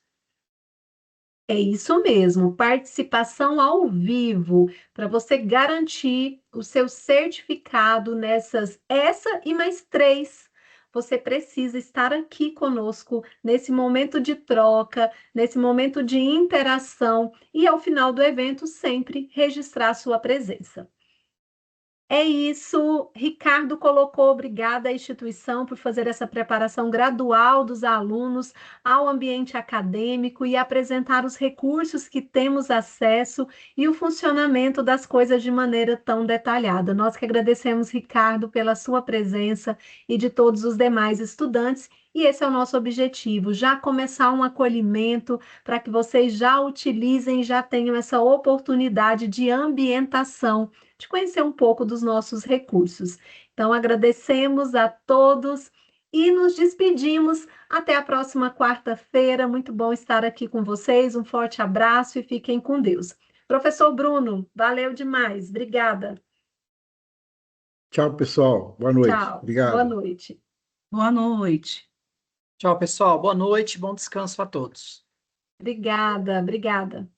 É isso mesmo, participação ao vivo, para você garantir o seu certificado essa e mais 3. Você precisa estar aqui conosco nesse momento de troca, nesse momento de interação e ao final do evento sempre registrar sua presença. É isso, Ricardo colocou, obrigada à instituição por fazer essa preparação gradual dos alunos ao ambiente acadêmico e apresentar os recursos que temos acesso e o funcionamento das coisas de maneira tão detalhada. Nós que agradecemos, Ricardo, pela sua presença e de todos os demais estudantes. E esse é o nosso objetivo, já começar um acolhimento para que vocês já utilizem, já tenham essa oportunidade de ambientação, de conhecer um pouco dos nossos recursos. Então, agradecemos a todos e nos despedimos. Até a próxima quarta-feira. Muito bom estar aqui com vocês. Um forte abraço e fiquem com Deus. Professor Bruno, valeu demais. Obrigada. Tchau, pessoal. Boa noite. Tchau. Obrigado. Boa noite. Boa noite. Tchau, pessoal. Boa noite, bom descanso a todos. Obrigada, obrigada.